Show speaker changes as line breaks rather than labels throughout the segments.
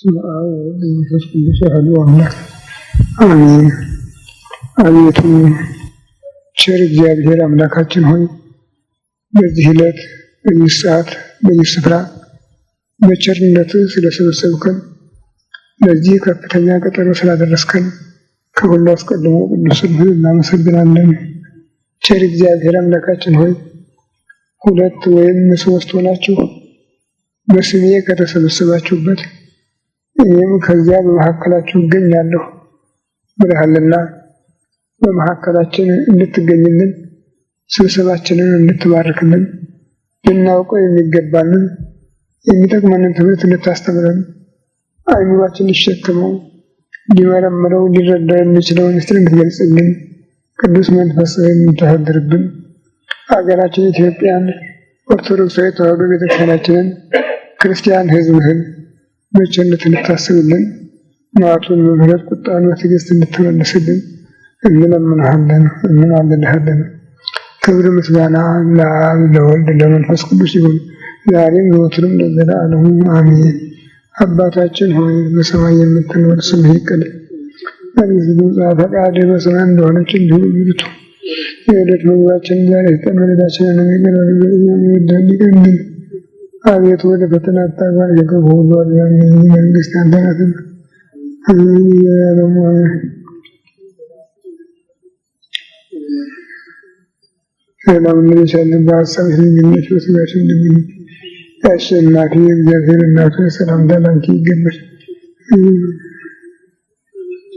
በስመ አብ ወወልድ ወመንፈስ ቅዱስ አሐዱ አምላክ አሜን። አቤቱ ቸር እግዚአብሔር አምላካችን ሆይ በዚህ ዕለት በዚህ ሰዓት በዚህ ስፍራ በቸርነትህ ስለሰበሰብከን ለዚህ ከፍተኛ ቀጠሮ ስላደረስከን ከሁሉ አስቀድሞ ቅዱስ ስምህን እናመሰግናለን። ቸር እግዚአብሔር አምላካችን ሆይ ሁለት ወይም ሶስት ሆናችሁ በስሜ ከተሰበሰባችሁበት እኔም ከዚያ በመካከላችሁ እገኛለሁ ብለሃልና በመካከላችን እንድትገኝልን ስብሰባችንን እንድትባርክልን ልናውቀው የሚገባንን የሚጠቅመንን ትምህርት እንድታስተምረን አእምሯችን ሊሸከመው ሊመረምረው ሊረዳው የሚችለውን ምስጢር እንድትገልጽልን ቅዱስ መንፈስህን እንድታሳድርብን አገራችን ኢትዮጵያን ኦርቶዶክሳዊ ተዋሕዶ ቤተክርስቲያናችንን ክርስቲያን ሕዝብህን በቸርነት እንድታስብልን መዓቱን በምሕረት ቁጣን በትዕግስት እንድትመልስልን እንለምንሃለን። ክብር ምስጋና ለአብ ለወልድ ለመንፈስ ቅዱስ ይሁን ዛሬም ዘወትርም ለዘላለሙ አሜን። አባታችን ሆይ በሰማይ የምትኖር ስምህ ይቀደስ፣ መንግሥትህ ትምጣ፣ ፈቃድህ በሰማይ እንደሆነች እንዲሁ በምድር ትሁን። የዕለት ምግባችንን ዛሬ ስጠን፣ በደላችንን ይቅር በለን እኛም የበደሉንን ይቅር እንደምንል። አቤቱ ወደ ፈተና አታግባን፣ ከክፉ ሁሉ አድነን እንጂ መንግሥት ያንተ ናትና፣ አሜን ለዘላለሙ አሜን። ሰላም እንልሻለን፣ በሐሳብሽ ድንግል ነሽ፣ በሥጋሽም ድንግል ነሽ። የአሸናፊ እግዚአብሔር እናቱ ሰላምታ ላንቺ ይገባል።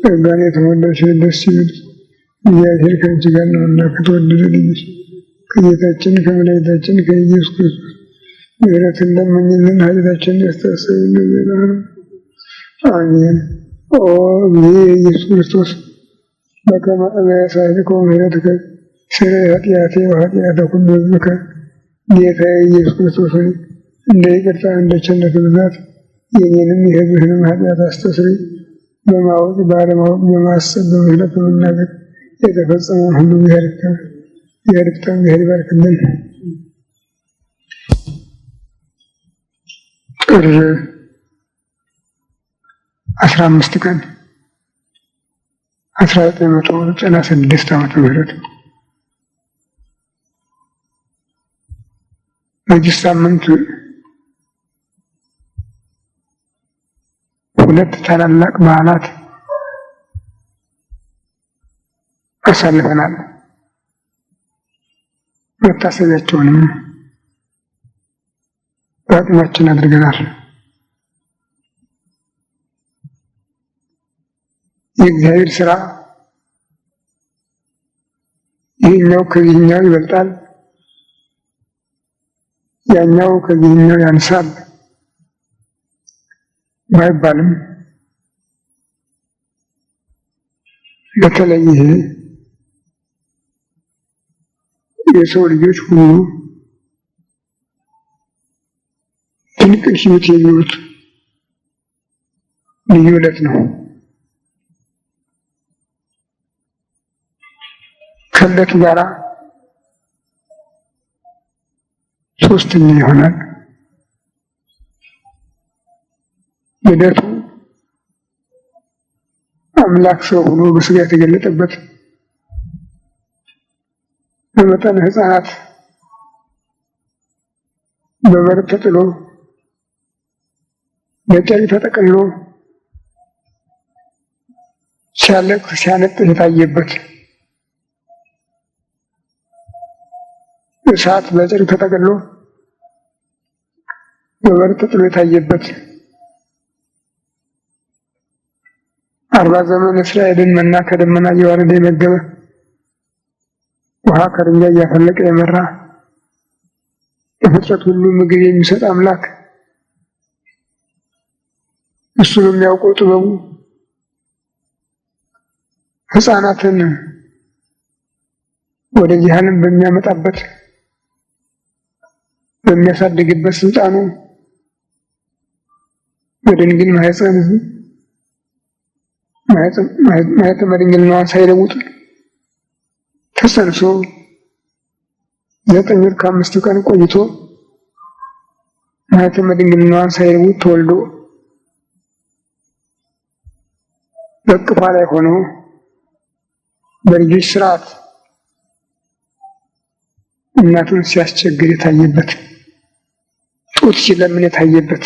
ጸጋን የተሞላሽ ደስ ይበልሽ፣ እግዚአብሔር ከአንቺ ጋር ነውና ከተወደደ ልጅሽ ከጌታችን ከመድኃኒታችን ከኢየሱስ ክርስቶስ ምሕረትን ለምኝልን ኃጢአታችንን ያስተሰርይልን ዘላለሙ አሜን። ኦ እግዚእ ኢየሱስ ክርስቶስ በከመ አበሳይከ ምሕረትከ ስረይ ኃጢአቴ ወኃጢአተ ኩሉ ሕዝብከ። ጌታዬ ኢየሱስ ክርስቶስ ሆይ እንደ ይቅርታ እንደ ቸርነትህ ብዛት የኔንም የሕዝብህንም ኃጢአት አስተስርይ። በማወቅ ባለማወቅ በማሰብ በምሕረት በመናገር የተፈጸመውን ሁሉ እግዚአብሔር ይባርክልን። ጥር 15 ቀን 1996 ዓመተ ምህረት በዚህ ሳምንት ሁለት ታላላቅ በዓላት አሳልፈናል። መታሰቢያቸውንም በአቅማችን አድርገናል። የእግዚአብሔር ሥራ ይህኛው ከዚህኛው ይበልጣል፣ ያኛው ከዚህኛው ያንሳል ባይባልም በተለይ ይሄ የሰው ልጆች ሁሉ ድንቅ ሕይወት የሚሉት ልዩ ዕለት ነው። ከዕለቱ ጋራ ሶስተኛ ይሆናል። ልደቱ አምላክ ሰው ሆኖ በሥጋ የተገለጠበት፣ በመጠነ ሕፃናት በበረት ተጥሎ በጨርቅ ተጠቅልሎ ሲያለቅስ ሲያነጥህ የታየበት፣ እሳት በጨርቅ ተጠቅልሎ በበረት ተጥሎ የታየበት፣ 40 ዘመን እስራኤልን መና ከደመና እየወረደ የመገበ፣ ውሃ ከድንጋይ እያፈለቀ የመራ፣ ለፍጥረት ሁሉ ምግብ የሚሰጥ አምላክ፣ እሱ በሚያውቀው ጥበቡ ሕፃናትን ወደዚህ ዓለም በሚያመጣበት በሚያሳድግበት ስልጣኑ በድንግል ማኅፀነ ድንግልናዋን ሳይለውጥ ተጸንሶ 9 ወር ከ5 ቀን ቆይቶ ማኅፀነ ድንግልናዋን ሳይለውጥ ተወልዶ በቅፏ ላይ ሆኖ በልጆች ስርዓት እናቱን ሲያስቸግር የታየበት ጡት ሲለምን የታየበት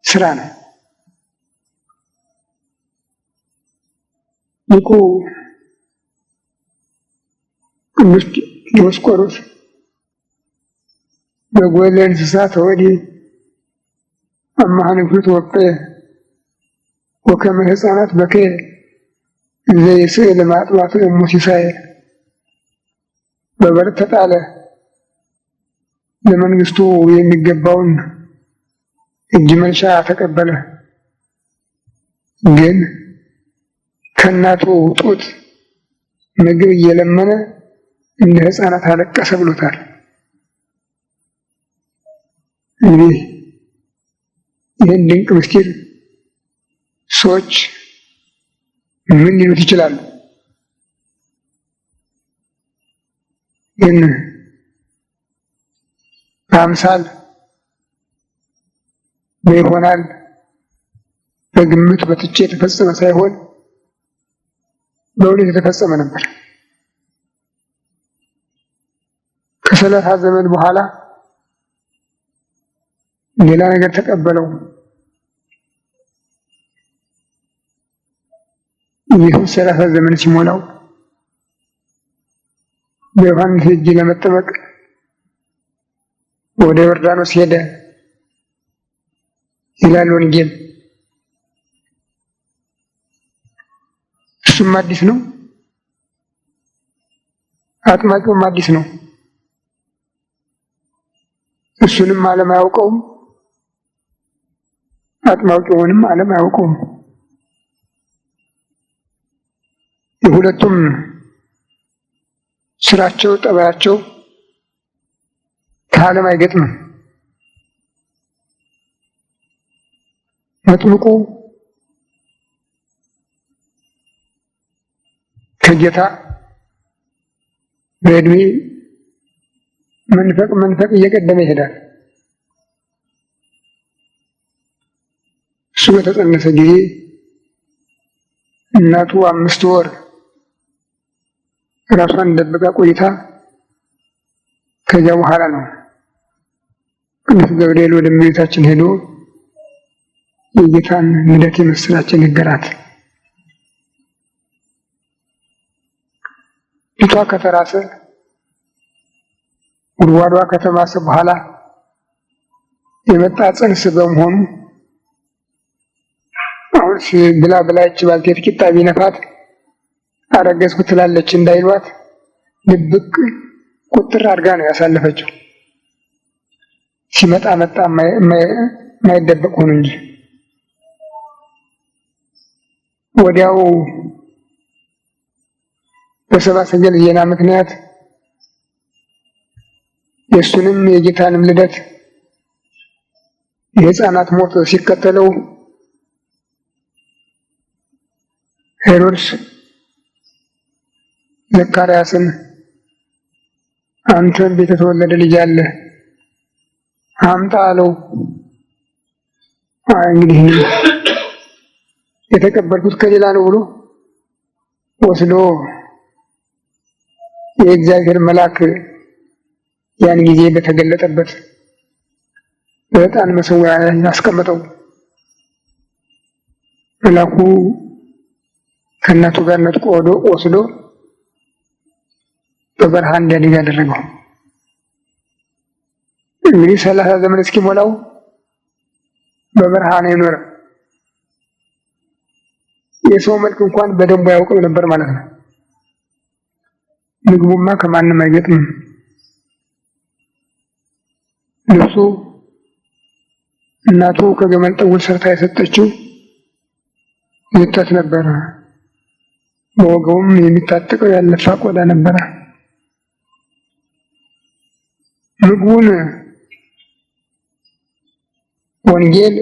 ስራ ነው። ሊቁ ቅዱስ ዲዮስቆሮስ በጎለ እንስሳት ወዲህ አማሃን ፍት ወቀየ ወከመ ሕፃናት በከየ ዘይስዕል ማጥባቱ እሙሲሳየ በበር ተጣለ ለመንግስቱ የሚገባውን እጅ መንሻ ተቀበለ። ግን ከእናቱ ጡት ምግብ እየለመነ እንደ ሕፃናት አለቀሰ ብሎታል። እንግዲህ ይህን ድንቅ ምስጢር ሰዎች ምን ሊሉት ይችላሉ? ግን በአምሳል በይሆናል በግምት በትቼ የተፈጸመ ሳይሆን በእውነት የተፈጸመ ነበር። ከ30 ዘመን በኋላ ሌላ ነገር ተቀበለው። ኢየሱስ 30 ዘመን ሲሞላው በዮሐንስ እጅ ለመጠመቅ ወደ ዮርዳኖስ ሄደ ይላል ወንጌል። እሱም አዲስ ነው፣ አጥማቂውም አዲስ ነው። እሱንም ዓለም አያውቀውም፣ አጥማቂውንም ዓለም አያውቀውም። የሁለቱም ስራቸው ጠባያቸው ከዓለም አይገጥምም። መጥምቁ ከጌታ በዕድሜ መንፈቅ እየቀደመ ይሄዳል። እሱ በተጸነሰ ጊዜ እናቱ 5 ወር ራሷን ደብቃ ቆይታ ከዚያ በኋላ ነው ቅዱስ ገብርኤል ወደ እመቤታችን ሄዶ የጌታን ልደት የምስራች ነገራት። ፊቷ ከተራሰ ጉድጓዷ ከተማሰ በኋላ የመጣ ጽንስ በመሆኑ አሁን ብላ ብላች ባልቴት ቂጣ ቢነፋት አረገዝኩ ትላለች እንዳይሏት ድብቅ ቁጥር አድርጋ ነው ያሳለፈችው። ሲመጣ መጣ የማይደበቅ ሆኖ እንጂ ወዲያው በሰብአ ሰገል ዜና ምክንያት የእሱንም የጌታንም ልደት የሕፃናት ሞት ሲከተለው ሄሮድስ ዘካርያስን አንተን ቤት የተወለደ ልጅ አለ አምጣ አለው። እንግዲህ የተቀበልኩት ከሌላ ነው ብሎ ወስዶ የእግዚአብሔር መልአክ ያን ጊዜ በተገለጠበት በዕጣን መሰዊያ ያስቀመጠው መልአኩ ከእናቱ ጋር ነጥቆ ወስዶ በበረሃ እንዲያድግ ያደረገው። እንግዲህ 30 ዘመን እስኪሞላው በበረሃ ነው የኖረው። የሰው መልክ እንኳን በደንቡ ያውቀው ነበር ማለት ነው። ምግቡማ ከማንም አይገጥምም። ልብሱ እናቱ ከገመል ጠውል ሰርታ የሰጠችው ይተት ነበር። በወገቡም የሚታጠቀው ያለፋ ቆዳ ነበረ። ምግቡን ወንጌል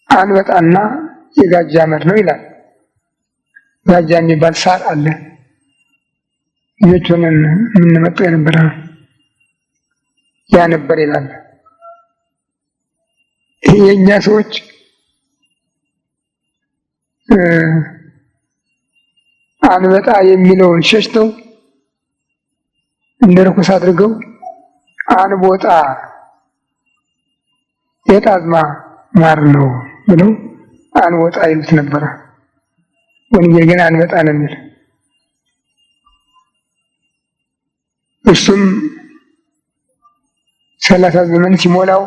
አንበጣና የጋጃ አመድ ነው ይላል። ጋጃ የሚባል ሳር አለ። ልጆቹንን የምንመጣው የነበረ ያ ነበር ይላል። የእኛ ሰዎች አንበጣ የሚለውን ሸሽተው እንደ ርኩስ አድርገው አንቦጣ የጣዝማ ማር ነው ብለው አንቦጣ ይሉት ነበር። ወንጌል ግን አንበጣ ነው የሚል። እሱም 30 ዘመን ሲሞላው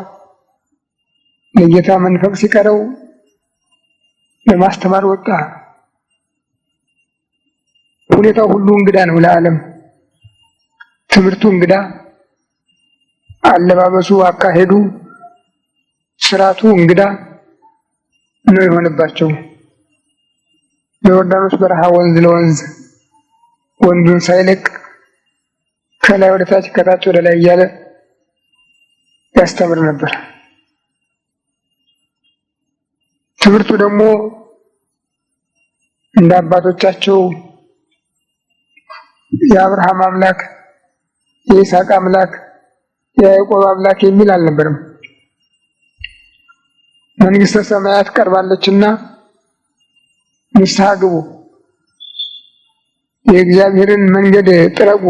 ለጌታ መንፈቅ ሲቀረው ለማስተማር ወጣ። ሁኔታው ሁሉ እንግዳ ነው ለዓለም። ትምህርቱ እንግዳ፣ አለባበሱ፣ አካሄዱ፣ ስርዓቱ እንግዳ ነው የሆነባቸው። በዮርዳኖስ በረሃ ወንዝ ለወንዝ ወንዙን ሳይለቅ ከላይ ወደ ታች ከታች ወደ ላይ እያለ ያስተምር ነበር። ትምህርቱ ደግሞ እንደ አባቶቻቸው የአብርሃም አምላክ፣ የይስሐቅ አምላክ፣ የያዕቆብ አምላክ የሚል አልነበረም። መንግስተ ሰማያት ቀርባለችና ንስሐ ግቡ፣ የእግዚአብሔርን መንገድ ጥረጉ፣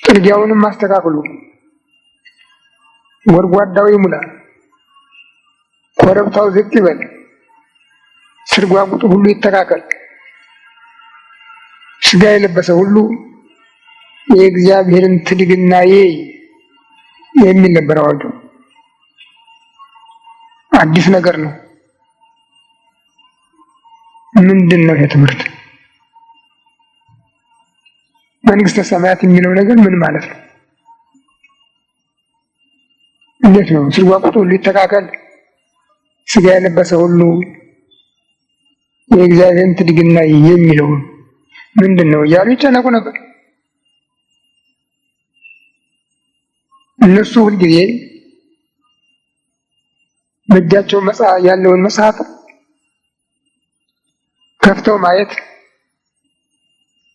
ጥርጊያውንም አስተካክሉ፣ ጎድጓዳው ይሙላ፣ ኮረብታው ዝቅ ይበል፣ ስርጓጉጡ ሁሉ ይተካከል፣ ስጋ የለበሰ ሁሉ የእግዚአብሔርን ትድግና ይይ የሚል ነበር አዋጁ። አዲስ ነገር ነው። ምንድን ነው ይሄ ትምህርት? መንግስተ ሰማያት የሚለው ነገር ምን ማለት ነው? እንዴት ነው? ስርጓጉጡ ሁሉ ይተካከል፣ ስጋ የለበሰ ሁሉ የእግዚአብሔርን ትድግና ይይ የሚለው ምንድን ነው እያሉ ይጨነቁ ነበር። እነሱ ሁልጊዜ በእጃቸው ያለውን መጽሐፍ ከፍተው ማየት፣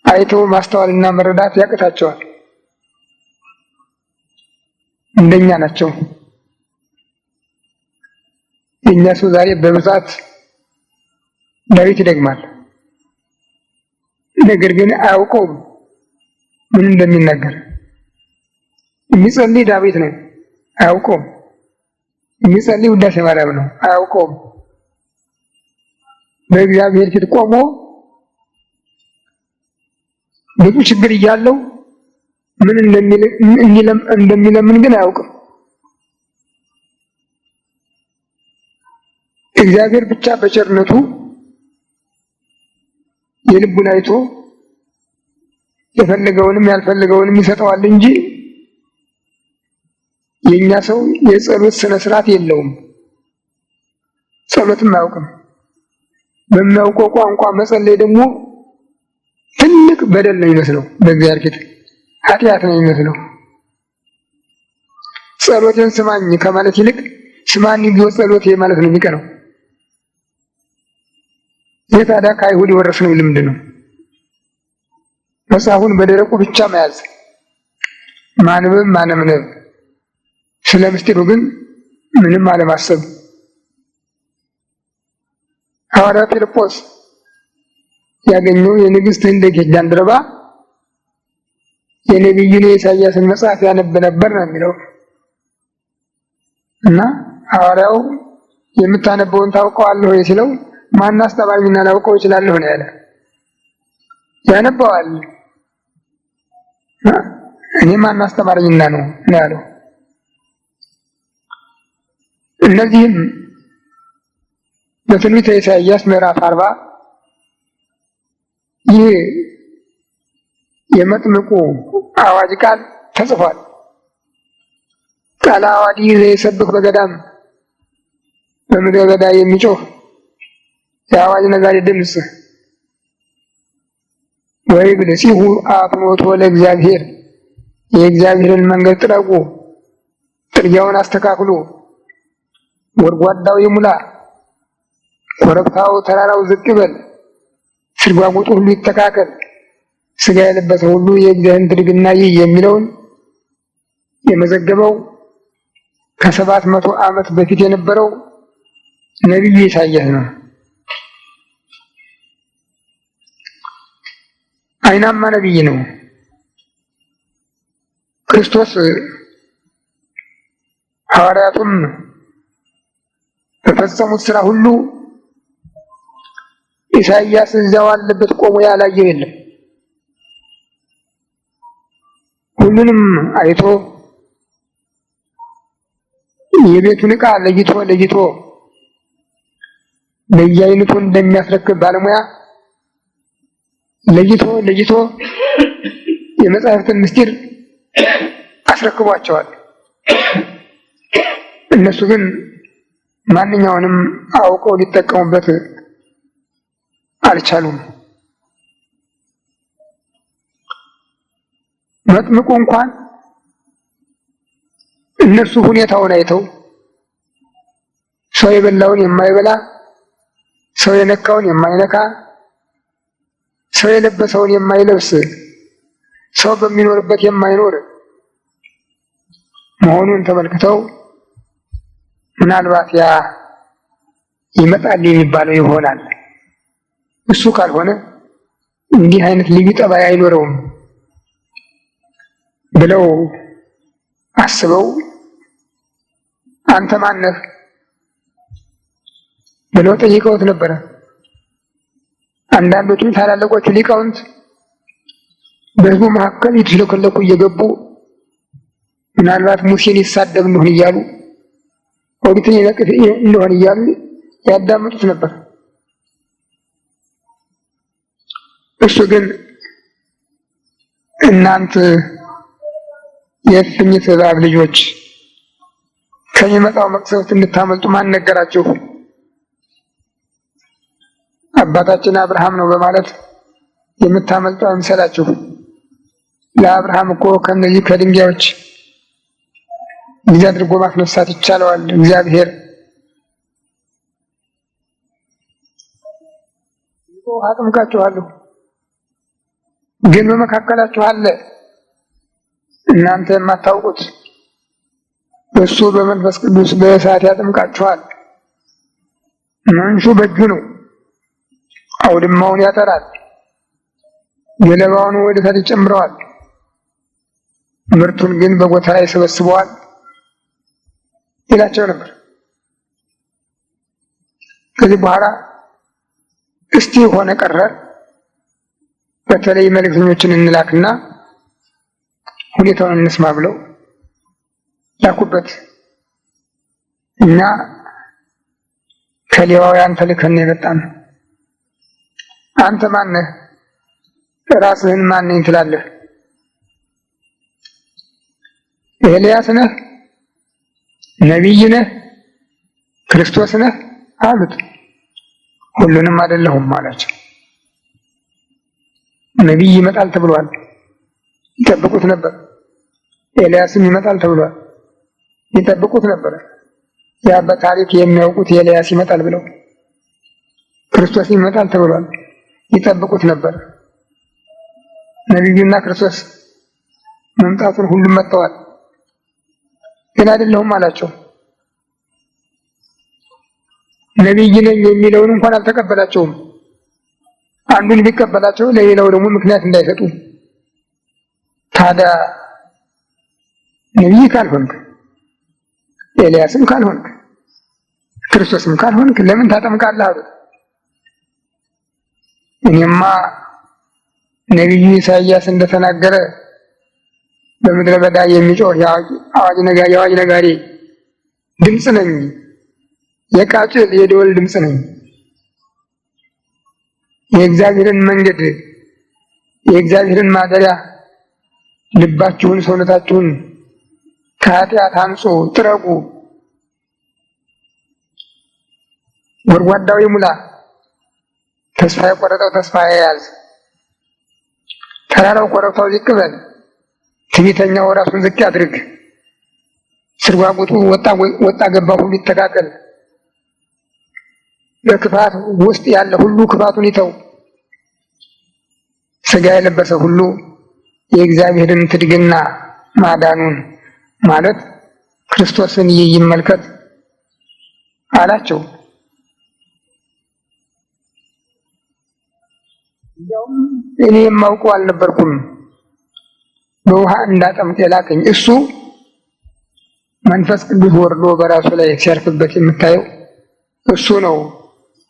አይተው ማስተዋልና መረዳት ያቅታቸዋል። እንደኛ ናቸው። የእኛ ሰው ዛሬ በብዛት ዳዊት ይደግማል፣ ነገር ግን አያውቀውም ምን እንደሚናገር። የሚጸልይ ዳዊት ነው፣ አያውቀውም። የሚጸልይ ውዳሴ ማርያም ነው፣ አያውቀውም። በእግዚአብሔር ፊት ቆሞ ብዙ ችግር እያለው ምን እንደሚለምን ግን አያውቅም። እግዚአብሔር ብቻ በቸርነቱ የልቡን አይቶ የፈለገውንም ያልፈለገውንም ይሰጠዋል እንጂ የኛ ሰው የጸሎት ስነ ስርዓት የለውም። ጸሎትም አያውቅም። በሚያውቀው ቋንቋ መጸለይ ደግሞ ትልቅ በደል ነው የሚመስለው፣ በእግዚአብሔር ፊት ኃጢአት ነው የሚመስለው። ጸሎትን ስማኝ ከማለት ይልቅ ስማኝ ቢሆን ጸሎት ማለት ነው የሚቀረው። የታዲያ ከአይሁድ የወረስነው ልምድ ነው። መጽሐፉን በደረቁ ብቻ መያዝ፣ ማንበብ፣ ማነምነብ፣ ስለ ምስጢሩ ግን ምንም አለማሰብ። ሐዋርያው ፊልጶስ ያገኘው የንግሥት ህንደኬ ጃንደረባ የነቢዩን የኢሳይያስን መጽሐፍ ያነብ ነበር ነው የሚለው። እና ሐዋርያው የምታነበውን ታውቀዋለህ ወይ ሲለው ማን አስተማረኝና ላውቀው እችላለሁ ነው ያለ። ያነበዋል፣ እኔ ማን አስተማረኝና ነው ያለው። እነዚህም በትንቢተ ኢሳይያስ ምዕራፍ 40 ይህ የመጥምቁ አዋጅ ቃል ተጽፏል። ቃለ አዋዲ ዘይሰብክ በገዳም፣ በምድረ በዳ የሚጮህ የአዋጅ ነጋሪ ድምፅ። ወይብል ሲሁ አፍኖቶ ለእግዚአብሔር፣ የእግዚአብሔርን መንገድ ጥረጉ፣ ጥርጊያውን አስተካክሉ፣ ጎድጓዳው ይሙላ፣ ኮረብታው ተራራው ዝቅ ይበል፣ ስርጓጉጡ ሁሉ ይተካከል፣ ስጋ የለበሰ ሁሉ የእግዚአብሔርን ትድግና ይይ የሚለውን የመዘገበው ከ700 ዓመት በፊት የነበረው ነቢዩ ኢሳይያስ ነው። አይናማ ነቢይ ነው። ክርስቶስ ሐዋርያቱም በፈጸሙት ስራ ሁሉ ኢሳይያስ እዚያው አለበት ቆሞ ያላየው የለም። ሁሉንም አይቶ የቤቱን ዕቃ ለይቶ በየአይነቱ እንደሚያስረክብ ባለሙያ ለይቶ የመጽሐፍትን ምስጢር አስረክቧቸዋል። እነሱ ግን ማንኛውንም አውቀው ሊጠቀሙበት አልቻሉም። መጥምቁ እንኳን እነሱ ሁኔታውን አይተው ሰው የበላውን የማይበላ፣ ሰው የነካውን የማይነካ፣ ሰው የለበሰውን የማይለብስ፣ ሰው በሚኖርበት የማይኖር መሆኑን ተመልክተው ምናልባት ያ ይመጣል የሚባለው ይሆናል፣ እሱ ካልሆነ እንዲህ አይነት ልዩ ጠባይ አይኖረውም ብለው አስበው አንተ ማን ነህ ብለው ጠይቀውት ነበረ። አንዳንዶቹ ታላላቆቹ ሊቃውንት በሕዝቡ መካከል ይተሽለከለኩ እየገቡ ምናልባት ሙሴን ይሳደብ እንደሆን እያሉ ኦሪትን ይነቅፍ እንደሆን እያሉ ያዳምጡት ነበር። እሱ ግን እናንተ የእፉኝት እባብ ልጆች ከሚመጣው መቅሰፍት እንድታመልጡ ማን ነገራችሁ? አባታችን አብርሃም ነው በማለት የምታመልጡ አይምሰላችሁ። ለአብርሃም እኮ ከነዚህ ከድንጋዮች ልጅ አድርጎ ማስነሳት ይቻለዋል። እግዚአብሔር አጥምቃችኋለሁ፣ ግን በመካከላችሁ አለ እናንተ የማታውቁት፣ እሱ በመንፈስ ቅዱስ በእሳት ያጥምቃችኋል። መንሹ በእጁ ነው፣ አውድማውን ያጠራል፣ ገለባውን ወደ ታች ይጨምረዋል፣ ምርቱን ግን በጎታ ላይ ይሰበስበዋል ይላቸው ነበር። ከዚህ በኋላ እስቲ ሆነ ቀረ በተለይ መልእክተኞችን እንላክና ሁኔታውን እንስማ ብለው ላኩበት። እኛ ከሌዋውያን ተልከን የመጣን፣ አንተ ማን ነህ? ራስህን ማን ነኝ ትላለህ? ኤልያስ ነህ? ነቢይ ነህ? ክርስቶስ ነህ አሉት። ሁሉንም አይደለሁም አላቸው። ነቢይ ይመጣል ተብሏል፣ ይጠብቁት ነበር። ኤልያስም ይመጣል ተብሏል፣ ይጠብቁት ነበር። ያ በታሪክ የሚያውቁት ኤልያስ ይመጣል ብለው፣ ክርስቶስ ይመጣል ተብሏል፣ ይጠብቁት ነበር። ነቢዩና ክርስቶስ መምጣቱን ሁሉም መጥተዋል፣ ግን አይደለሁም አላቸው። ነቢይ ነኝ የሚለውን እንኳን አልተቀበላቸውም። አንዱን ቢቀበላቸው ለሌላው ደግሞ ምክንያት እንዳይሰጡ። ታዲያ ነቢይ ካልሆንክ፣ ኤልያስም ካልሆንክ፣ ክርስቶስም ካልሆንክ ለምን ታጠምቃለህ አሉት። እኔማ ነቢዩ ኢሳይያስ እንደተናገረ በምድረ በዳ የሚጮህ የአዋጅ ነጋሪ ድምፅ ነኝ፣ የቃጭል የደወል ድምፅ ነኝ። የእግዚአብሔርን መንገድ የእግዚአብሔርን ማደሪያ ልባችሁን ሰውነታችሁን ከኃጢአት አንጹ፣ ጥረጉ፣ ጎድጓዳው ይሙላ፣ ተስፋ የቆረጠው ተስፋ ያያዝ፣ ተራራው ኮረብታው ዝቅ በል፣ ትዕቢተኛው ራሱን ዝቅ ያድርግ፣ ስርጓጉጡ ወጣ ገባ ሁሉ ይተካከል፣ በክፋት ውስጥ ያለ ሁሉ ክፋቱን ይተው፣ ሥጋ የለበሰ ሁሉ የእግዚአብሔርን ትድግና ማዳኑን ማለት ክርስቶስን ይመልከት አላቸው። እኔ የማውቀው አልነበርኩም በውሃ እንዳጠምቅ የላከኝ እሱ መንፈስ ቅዱስ ወርዶ በራሱ ላይ ሲያርፍበት የምታየው እሱ ነው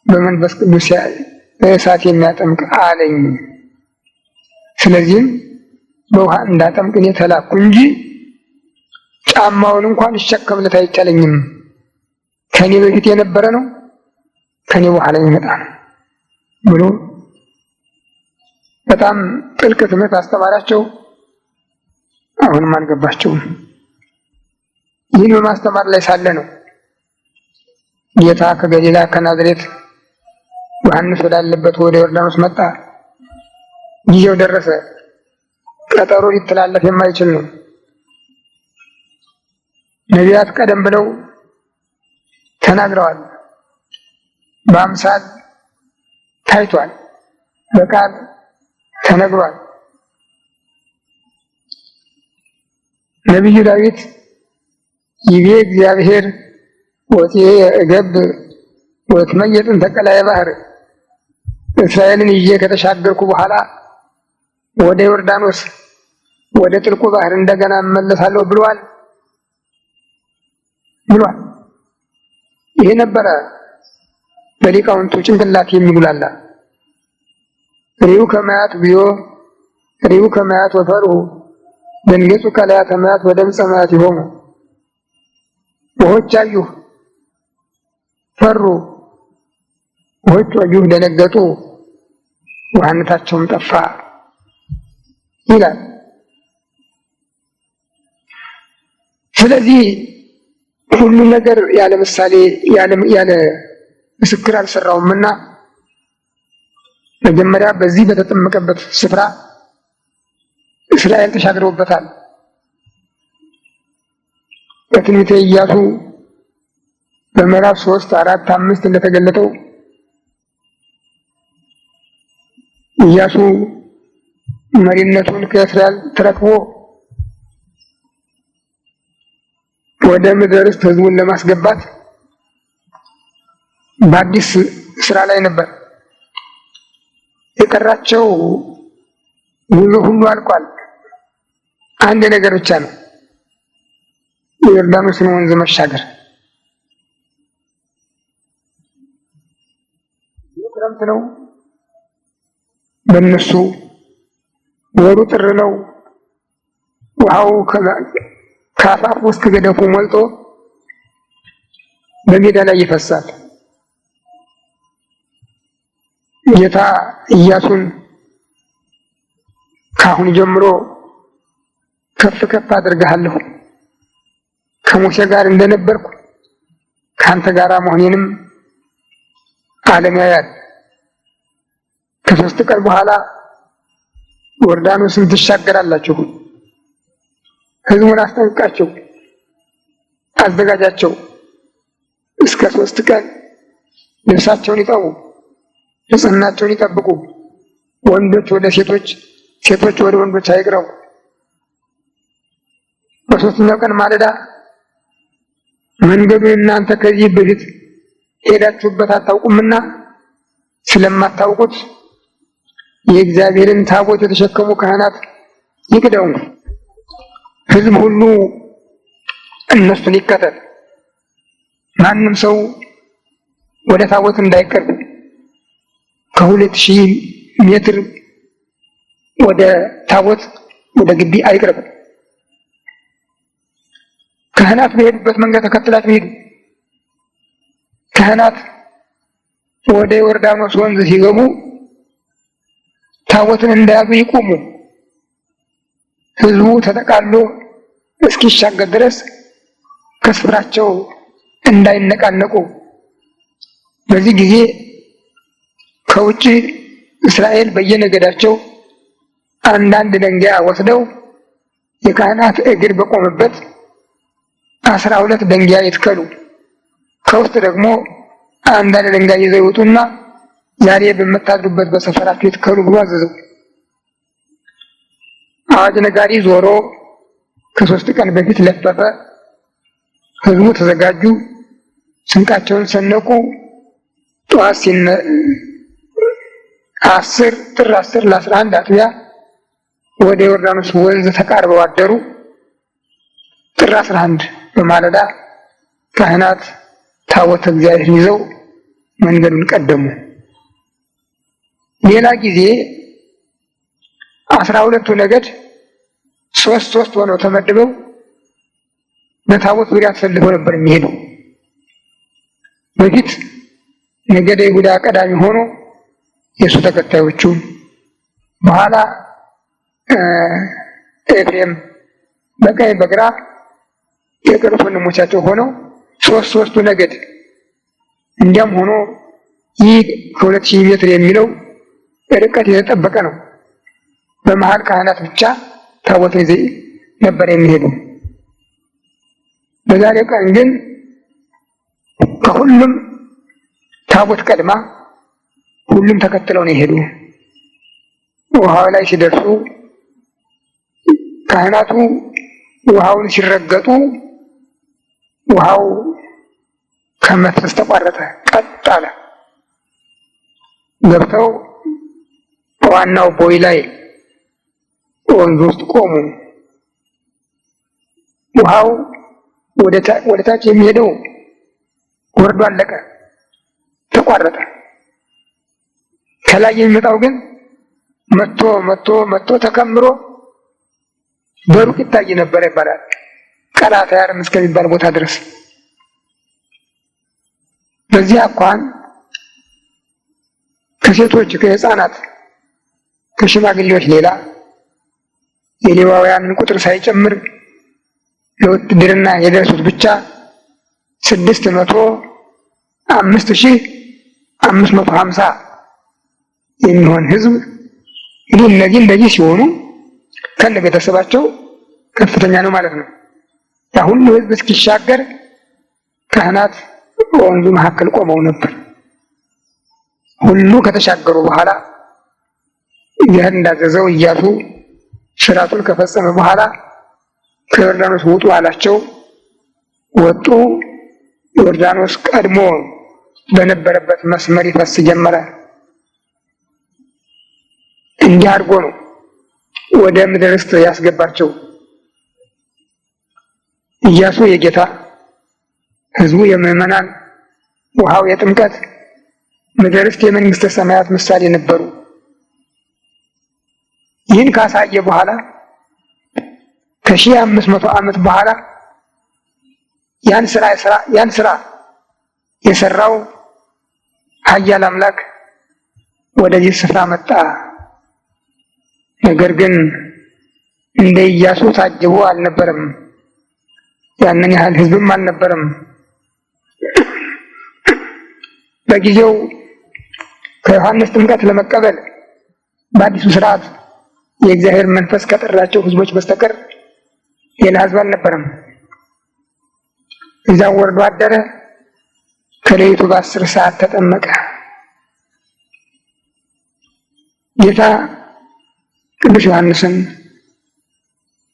በመንፈስ ቅዱስ በእሳት የሚያጠምቅ አለኝ። ስለዚህም በውሃ እንዳጠምቅ እኔ ተላኩ እንጂ ጫማውን እንኳን ልሸከምለት አይቻለኝም። ከኔ በፊት የነበረ ነው፣ ከኔ በኋላ የሚመጣ ነው ብሎ በጣም ጥልቅ ትምህርት አስተማራቸው። አሁንም አልገባቸውም። ይህን በማስተማር ላይ ሳለ ነው ጌታ ከገሊላ ከናዝሬት ዮሐንስ ወዳለበት ወደ ዮርዳኖስ መጣ። ጊዜው ደረሰ። ቀጠሮ ሊተላለፍ የማይችል ነው። ነቢያት ቀደም ብለው ተናግረዋል። በአምሳል ታይቷል። በቃል ተነግሯል። ነቢዩ ዳዊት ይቤ እግዚአብሔር ወፄ እገብ ወትመየጥን ተቀላየ ባህር እስራኤልን ይዤ ከተሻገርኩ በኋላ ወደ ዮርዳኖስ ወደ ጥልቁ ባህር እንደገና እመለሳለሁ ብሏል። ይሄ ነበረ በሊቃውንቱ ጭንቅላት የሚጉላላ። ሪው ከማያት ቢዮ ሪው ከማያት ወፈሩ ደንገጹ ከላያተ ማያት ወደምፀ ማያት ይሆኑ። ውሆች አዩህ ፈሩ፣ ውሆች አዩህ ደነገጡ፣ ውሃነታቸውም ጠፋ ይላል። ስለዚህ ሁሉ ነገር ያለ ምሳሌ ያለ ምስክር አልሰራውምና መጀመሪያ በዚህ በተጠመቀበት ስፍራ እስራኤል ተሻግረውበታል። በትንቢተ ኢያሱ በምዕራፍ 3፣ 4፣ 5 እንደተገለጠው ኢያሱ መሪነቱን ከእስራኤል ተረክቦ ወደ ምድረ ርስት ሕዝቡን ለማስገባት በአዲስ ስራ ላይ ነበር። የቀራቸው ጉዞ ሁሉ አልቋል። አንድ ነገር ብቻ ነው፣ የዮርዳኖስን ወንዝ መሻገር። ክረምት ነው፣ በእነሱ ወሩ ጥር ነው። ውሃው ከአፋፍ ውስጥ ገደፉ ሞልቶ በሜዳ ላይ ይፈሳል። ጌታ ኢያሱን ካሁን ጀምሮ ከፍ ከፍ አድርግሃለሁ፣ ከሙሴ ጋር እንደነበርኩ ከአንተ ጋር መሆኔንም ዓለም ያያል። ከ3 ቀን በኋላ ዮርዳኖስን ትሻገራላችሁ። ሕዝቡን አስጠንቅቃቸው፣ አዘጋጃቸው። እስከ 3 ቀን ልብሳቸውን ይጠቡ፣ ንጽሕናቸውን ይጠብቁ። ወንዶች ወደ ሴቶች፣ ሴቶች ወደ ወንዶች አይቅረቡ። በ3ኛው ቀን ማለዳ መንገዱን እናንተ ከዚህ በፊት ሄዳችሁበት አታውቁምና ስለማታውቁት የእግዚአብሔርን ታቦት የተሸከሙ ካህናት ይቅደሙ። ሕዝብ ሁሉ እነሱን ይከተል። ማንም ሰው ወደ ታቦት እንዳይቀርብ ከ2000 ሜትር ወደ ታቦት ወደ ግቢ አይቅርብ። ካህናት በሄዱበት መንገድ ተከትላችሁ ሂዱ። ካህናት ወደ ዮርዳኖስ ወንዝ ሲገቡ ታቦትን እንዳያዙ ይቆሙ። ሕዝቡ ተጠቃሎ እስኪሻገር ድረስ ከስፍራቸው እንዳይነቃነቁ። በዚህ ጊዜ ከውጭ እስራኤል በየነገዳቸው አንዳንድ ደንጊያ ወስደው የካህናት እግር በቆመበት 12 ደንጊያ ይትከሉ። ከውስጥ ደግሞ አንዳንድ ደንጊያ ይዘው ይወጡና ዛሬ በመታድሩበት በሰፈራቸው ይትከሉ ብሎ አዘዘው። አዋጅ ነጋሪ ዞሮ ከ3 ቀን በፊት ለፈፈ። ሕዝቡ ተዘጋጁ፣ ስንቃቸውን ሰነቁ። ጠዋት ጥር 10 ለ11 አጥቢያ ወደ ዮርዳኖስ ወንዝ ተቃርበው አደሩ። ጥር 11 በማለዳ ካህናት ታቦተ እግዚአብሔር ይዘው መንገዱን ቀደሙ። ሌላ ጊዜ 12ቱ ነገድ ሶስት ሆነው ተመድበው በታቦት ዙሪያ ተሰልፈው ነበር የሚሄዱ። በፊት ነገደ ይሁዳ ቀዳሚ ሆኖ የሱ ተከታዮቹ፣ በኋላ ኤፍሬም በቀኝ በግራ የቅርብ ወንድሞቻቸው ሆነው ሶስቱ ነገድ። እንዲያም ሆኖ ይህ ከ2000 ሜትር የሚለው ርቀት የተጠበቀ ነው። በመሃል ካህናት ብቻ ታቦት ይዘው ነበር የሚሄዱ። በዛሬው ቀን ግን ከሁሉም ታቦት ቀድማ ሁሉም ተከትለው ነው የሄዱ። ውሃው ላይ ሲደርሱ ካህናቱ ውሃውን ሲረገጡ ውሃው ከመፍሰስ ተቋረጠ፣ ቀጥ አለ። ገብተው ዋናው ቦይ ላይ ወንዝ ውስጥ ቆሙ። ውሃው ወደ ታች የሚሄደው ወርዶ አለቀ፣ ተቋረጠ። ከላይ የሚመጣው ግን መጥቶ ተከምሮ በሩቅ ይታይ ነበር ይባላል። ቀላትያርም እስከሚባል ቦታ ድረስ። በዚህ አኳኋን ከሴቶች፣ ከህፃናት፣ ከሽማግሌዎች ሌላ የሌዋውያንን ቁጥር ሳይጨምር ለውትድርና የደረሱት ብቻ 605,550 የሚሆን ህዝብ። እንግዲህ እነዚህ ሲሆኑ ከነ ቤተሰባቸው ከፍተኛ ነው ማለት ነው። ያ ሁሉ ህዝብ እስኪሻገር ካህናት በወንዙ መካከል ቆመው ነበር። ሁሉ ከተሻገሩ በኋላ እግዚአብሔር እንዳዘዘው ኢያሱ ስራቱን ከፈጸመ በኋላ ከዮርዳኖስ ውጡ አላቸው። ወጡ። ዮርዳኖስ ቀድሞ በነበረበት መስመር ይፈስ ጀመረ። እንዲህ አድርጎ ነው ወደ ምድረ ርስት ያስገባቸው። ኢያሱ የጌታ፣ ህዝቡ የምዕመናን፣ ውሃው የጥምቀት፣ ምድረ ርስት የመንግስተ ሰማያት ምሳሌ ነበሩ። ይህን ካሳየ በኋላ ከ1500 ዓመት በኋላ ያን ስራ የሰራው ኃያል አምላክ ወደዚህ ስፍራ መጣ። ነገር ግን እንደ ኢያሱ ታጅቦ አልነበረም። ያንን ያህል ህዝብም አልነበረም። በጊዜው ከዮሐንስ ጥምቀት ለመቀበል በአዲሱ ስርዓት የእግዚአብሔር መንፈስ ከጠራቸው ህዝቦች በስተቀር ሌላ ህዝብ አልነበረም። እዚያው ወርዶ አደረ። ከሌሊቱ በ10 ሰዓት ተጠመቀ። ጌታ ቅዱስ ዮሐንስን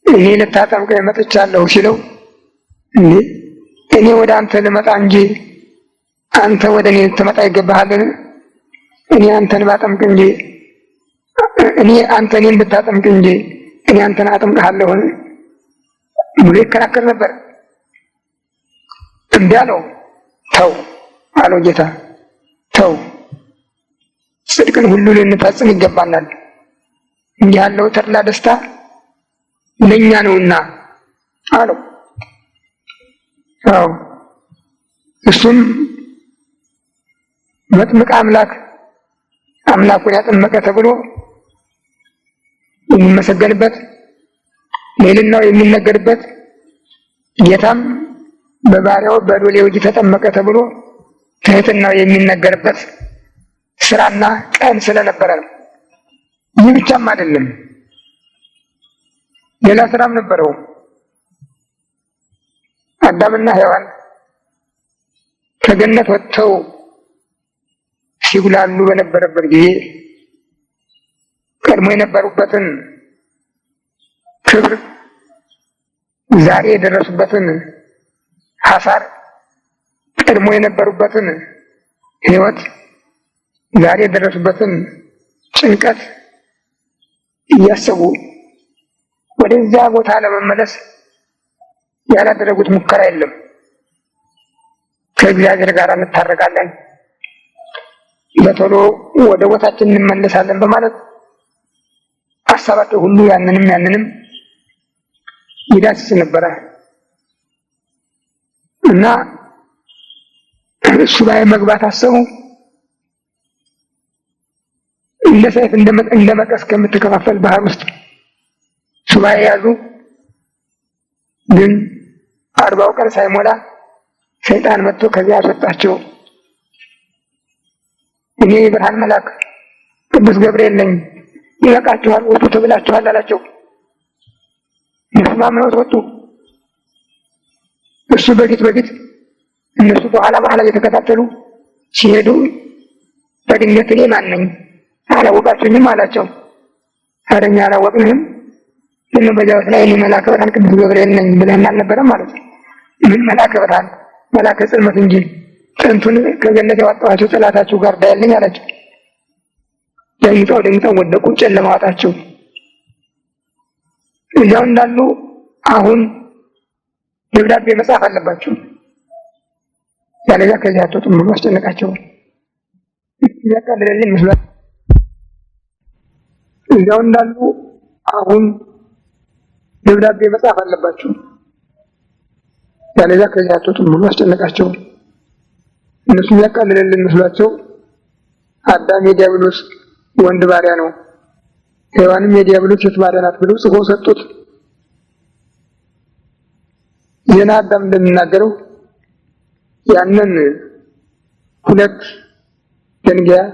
እኔ ልታጠምቀኝ መጥቻለሁ ሲለው እኔ ወደ አንተ ልመጣ እንጂ አንተ ወደ እኔ ልትመጣ ይገባሃልን? እኔ አንተን ባጠምቅ እንጂ አንተ እኔን ብታጠምቅ እንጂ እኔ አንተን አጠምቅሃለሁን ብሎ ይከራከር ነበር። እምቢ አለው። ተው አለው ጌታ። ተው፣ ጽድቅን ሁሉ ልንፈጽም ይገባናል። እንዲህ ያለው ተድላ ደስታ ለእኛ ነውና አለው። አዎ እሱም መጥምቅ አምላኩን ያጠመቀ ተብሎ የሚመሰገንበት፣ ሌላው የሚነገርበት፣ ጌታም በባሪያው በሎሌው እጅ ተጠመቀ ተብሎ ትህትናው የሚነገርበት ስራና ቀን ስለነበረ ነው። ይህ ብቻም አይደለም፣ ሌላ ስራም ነበረው። አዳምና ሔዋን ከገነት ወጥተው ሲጉላሉ በነበረበት ጊዜ ቀድሞ የነበሩበትን ክብር፣ ዛሬ የደረሱበትን ሐሳር፣ ቀድሞ የነበሩበትን ሕይወት፣ ዛሬ የደረሱበትን ጭንቀት እያሰቡ ወደዚያ ቦታ ለመመለስ ያላደረጉት ሙከራ የለም። ከእግዚአብሔር ጋር እንታረቃለን፣ በቶሎ ወደ ቦታችን እንመለሳለን በማለት ሀሳባቸው ሁሉ ያንንም ይዳስስ ነበረ እና ሱባኤ መግባት አሰቡ። እንደ ሰይፍ እንደ መቀስ ከምትከፋፈል ባህር ውስጥ ሱባኤ ያዙ። ግን 40 ቀን ሳይሞላ ሰይጣን መጥቶ ከዚያ አስወጣቸው። እኔ የብርሃን መልአክ ቅዱስ ገብርኤል ነኝ፣ ይበቃችኋል፣ ውጡ ተብላችኋል አላቸው። እነሱም አምነውት ወጡ። እሱ በፊት እነሱ በኋላ እየተከታተሉ ሲሄዱ በድንገት እኔ ማን ነኝ አላወቃችሁኝም አላቸው። ኧረ እኛ አላወቅንህም፣ ግን በዚያው ላይ እኔ መልአከ ብርሃን ቅዱስ ገብርኤል ነኝ ብለህን አልነበረም ማለት ነው። ምን መልአከ ብርሃን መልአከ ጽልመት እንጂ ጥንቱን ከገነት ያወጣኋቸው ጠላታችሁ ጋር ዳያለኝ አላቸው። ደንግጠው ወደቁ፣ ጨለማ ዋጣቸው። እዚያው እንዳሉ አሁን ደብዳቤ መጻፍ አለባቸው፣ ያለዚያ ከዚህ አትወጡም ብሎ አስጨነቃቸው። ያቃለለልን መስሏል። እዚያው እንዳሉ አሁን ደብዳቤ መጻፍ አለባቸው፣ ያለዚያ ከዚህ አትወጡም ብሎ አስጨነቃቸው። እነሱ ያቃለለልን መስሏቸው አዳም የዲያብሎስ ወንድ ባሪያ ነው፣ ሔዋንም የዲያብሎስ ሴት ባሪያ ናት ብለው ጽፎ ሰጡት። ዜና አዳም እንደሚናገረው ያንን 2 ድንጋይ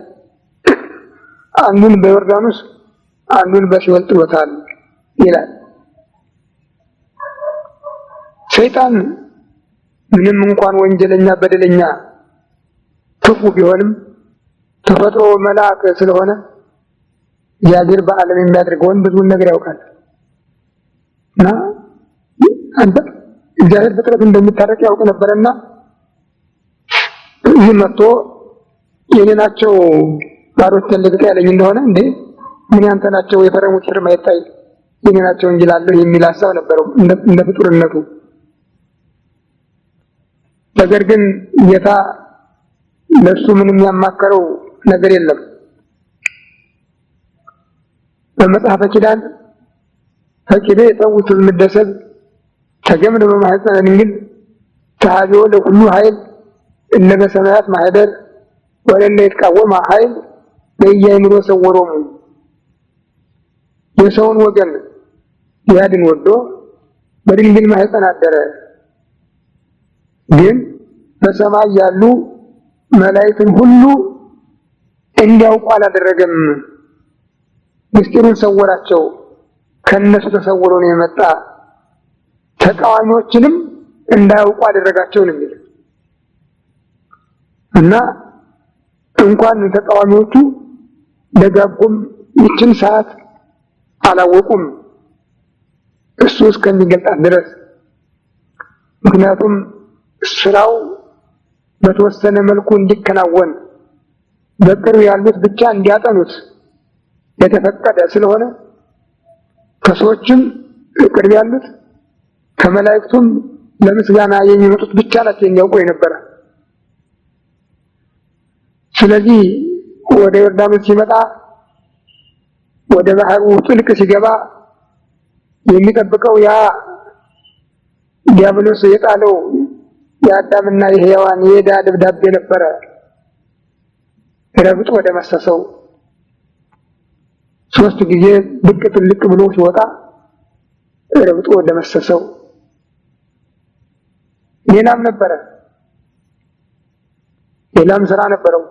አንዱን በዮርዳኖስ አንዱን በሲኦል ጥሎታል ይላል። ሰይጣን ምንም እንኳን ወንጀለኛ በደለኛ ክፉ ቢሆንም ተፈጥሮ መልአክ ስለሆነ እግዚአብሔር በዓለም የሚያደርገውን ብዙውን ነገር ያውቃል እና አንተ እግዚአብሔር ፍጥረት እንደሚታረቅ ያውቅ ነበርና ይህ መጥቶ የኔ ናቸው ባሮች ተልግጠ ያለኝ እንደሆነ እንዴ ምን ያንተ ናቸው የፈረሙት ፍርማ ይታይ የኔ ናቸው እንጂ ላለሁ የሚል ሀሳብ ነበረው እንደ ፍጡርነቱ። ነገር ግን ጌታ ለሱ ምንም ያማከረው ነገር የለም። በመጽሐፈ ኪዳን ፈቂደ የጠውት ምደሰብ ተገምድ በማህፀነ ድንግል ተሃቢዮ ለሁሉ ኃይል እነ በሰማያት ማህደር ወለለ ይትቃወም ኃይል ለያይምሮ ሰወሮሙ። የሰውን ወገን ያድን ወዶ በድንግል ማህፀን አደረ። ግን በሰማይ ያሉ መላእክትን ሁሉ እንዲያውቁ አላደረገም። ምስጢሩን ሰወራቸው። ከነሱ ተሰውሮ ነው የመጣ። ተቃዋሚዎችንም እንዳያውቁ አደረጋቸው ነው የሚለው እና እንኳን ተቃዋሚዎቹ ደጋጉም ይችን ሰዓት አላወቁም እሱ እስከሚገልጣት ድረስ። ምክንያቱም ስራው በተወሰነ መልኩ እንዲከናወን በቅርብ ያሉት ብቻ እንዲያጠኑት የተፈቀደ ስለሆነ ከሰዎችም ቅርብ ያሉት ከመላእክቱም ለምስጋና የሚመጡት ብቻ ናቸው የሚያውቁ የነበረ። ስለዚህ ወደ ዮርዳኖስ ሲመጣ ወደ ባህሩ ጥልቅ ሲገባ የሚጠብቀው ያ ዲያብሎስ የጣለው የአዳምና የሔዋን የዕዳ ደብዳቤ ነበረ። ረግጦ ወደ መሰሰው 3 ጊዜ ብቅ ጥልቅ ብሎ ሲወጣ ረግጦ ወደ መሰሰው። ሌላም ነበረ፣ ሌላም ስራ ነበረው።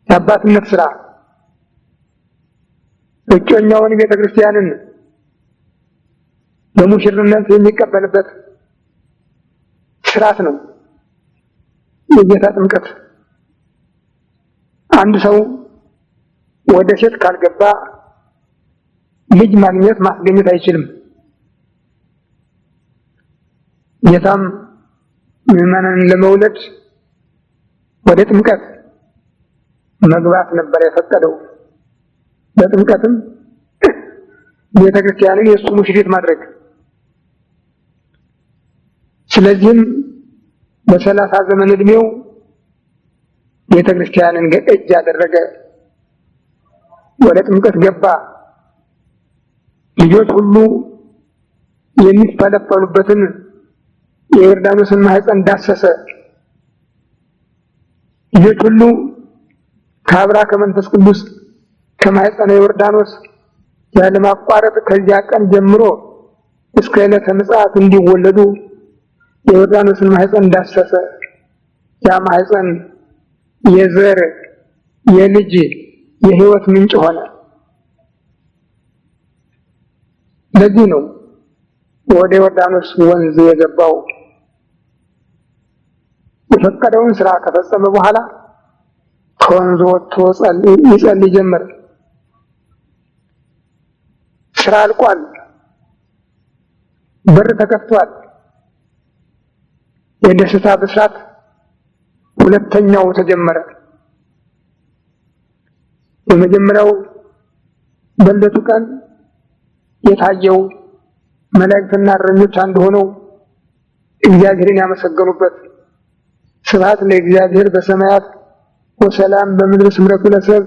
የአባትነት ስራ እጮኛውን ቤተክርስቲያንን በሙሽርነት የሚቀበልበት ስርዓት ነው የጌታ ጥምቀት። አንድ ሰው ወደ ሴት ካልገባ ልጅ ማግኘት ማስገኘት አይችልም። ጌታም ምዕመናንን ለመውለድ ወደ ጥምቀት መግባት ነበር የፈቀደው። በጥምቀትም ቤተክርስቲያንን የእሱ ሙሽሪት ማድረግ። ስለዚህም በ30 ዘመን ዕድሜው ቤተክርስቲያንን እጅ ያደረገ፣ ወደ ጥምቀት ገባ። ልጆች ሁሉ የሚፈለፈሉበትን የዮርዳኖስን ማህፀን ዳሰሰ። ልጆች ሁሉ ከአብራ ከመንፈስ ቅዱስ ከማህፀነ ዮርዳኖስ ያለማቋረጥ ከዚያ ቀን ጀምሮ እስከ ዕለተ ምጽአት እንዲወለዱ የዮርዳኖስን ማህፀን ዳሰሰ። ያ ማህፀን የዘር የልጅ የህይወት ምንጭ ሆነ። ለዚህ ነው ወደ ዮርዳኖስ ወንዝ የገባው። የፈቀደውን ስራ ከፈጸመ በኋላ ከወንዙ ወጥቶ ይጸልይ ጀመር። ስራ አልቋል። በር ተከፍቷል። የደስታ ብስራት ሁለተኛው ተጀመረ። የመጀመሪያው በዕለቱ ቀን የታየው መላእክትና እረኞች አንድ ሆነው እግዚአብሔርን ያመሰገኑበት፣ ስብሐት ለእግዚአብሔር በሰማያት ወሰላም በምድር ስምረቱ ለሰብ፣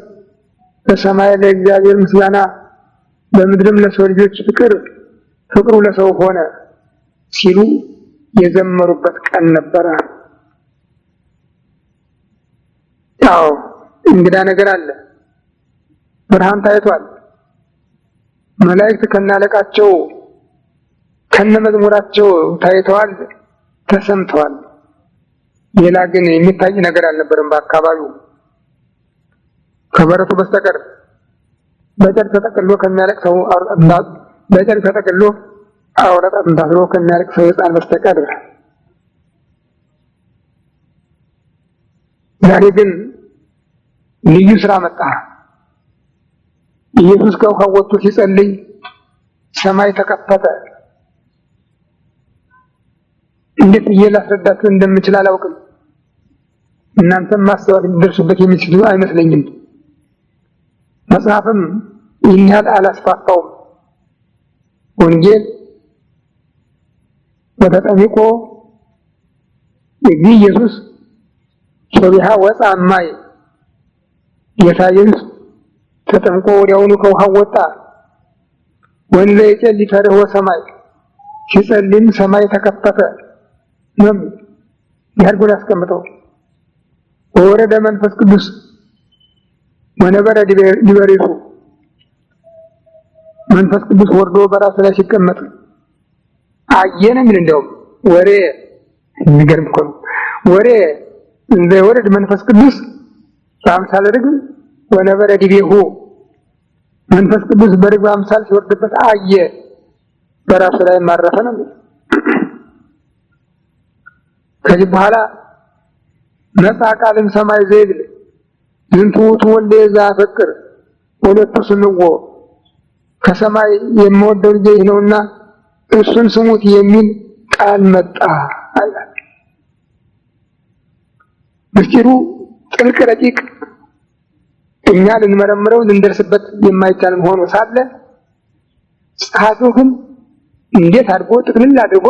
በሰማይ ለእግዚአብሔር ምስጋና በምድርም ለሰው ልጆች ፍቅሩ ለሰው ሆነ ሲሉ የዘመሩበት ቀን ነበረ። ያው እንግዳ ነገር አለ። ብርሃን ታይቷል። መላእክት ከናለቃቸው ከነመዝሙራቸው ታይተዋል፣ ተሰምተዋል። ሌላ ግን የሚታይ ነገር አልነበረም በአካባቢው ከበረቱ በስተቀር። በጨርቅ ተጠቅልሎ ከሚያለቅሰው በጨርቅ ተጠቅልሎ አውራጣት እንዳስሮ ከሚያለቅሰው ሕፃን በስተቀር። ዛሬ ግን ልዩ ስራ መጣ። ኢየሱስ ከውሃው ወጥቶ ሲጸልይ ሰማይ ተከፈተ። እንዴት ብዬ ላስረዳችሁ እንደምችል አላውቅም። እናንተም ማስተዋል ሊደርሱበት የሚችሉ አይመስለኝም። መጽሐፍም ይህን ያህል አላስፋፋውም። ወንጌል ወተጠሚቆ እግዚእ ኢየሱስ ሶቢሃ ወፃ እማይ፣ ጌታ ኢየሱስ ተጠምቆ ወዲያውኑ ከውሃው ወጣ። ወንዘ ይጸልይ ተርኅወ ሰማይ፣ ሲጸልይም ሰማይ ተከፈተ ነው ያርጉን አስቀምጠው። ወወረደ መንፈስ ቅዱስ ወነበረ ዲበሪቱ፣ መንፈስ ቅዱስ ወርዶ በራሱ ላይ ሲቀመጥ አየነ። ምን እንደውም ወሬ የሚገርም እኮ ነው። ወሬ እንደ ወረድ መንፈስ ቅዱስ በአምሳለ ርግብ ወነበረ ዲቤሁ፣ መንፈስ ቅዱስ በርግብ አምሳል ሲወርድበት አየ፣ በራሱ ላይ ማረፈ ነው። ከዚህ በኋላ መጽአ ቃልም ሰማይ ዘይብል ዝንቱ ውእቱ ወልደ ዘአፈቅር ወለቱ ስምዖ፣ ከሰማይ የምወደው ልጄ ይህ ነውና እሱን ስሙት የሚል ቃል መጣ አይላል። ምስጢሩ ጥልቅ ረቂቅ፣ እኛ ልንመረምረው ልንደርስበት የማይቻል ሆኖ ሳለ ጸሐፊው ግን እንዴት አድርጎ ጥቅልል አድርጎ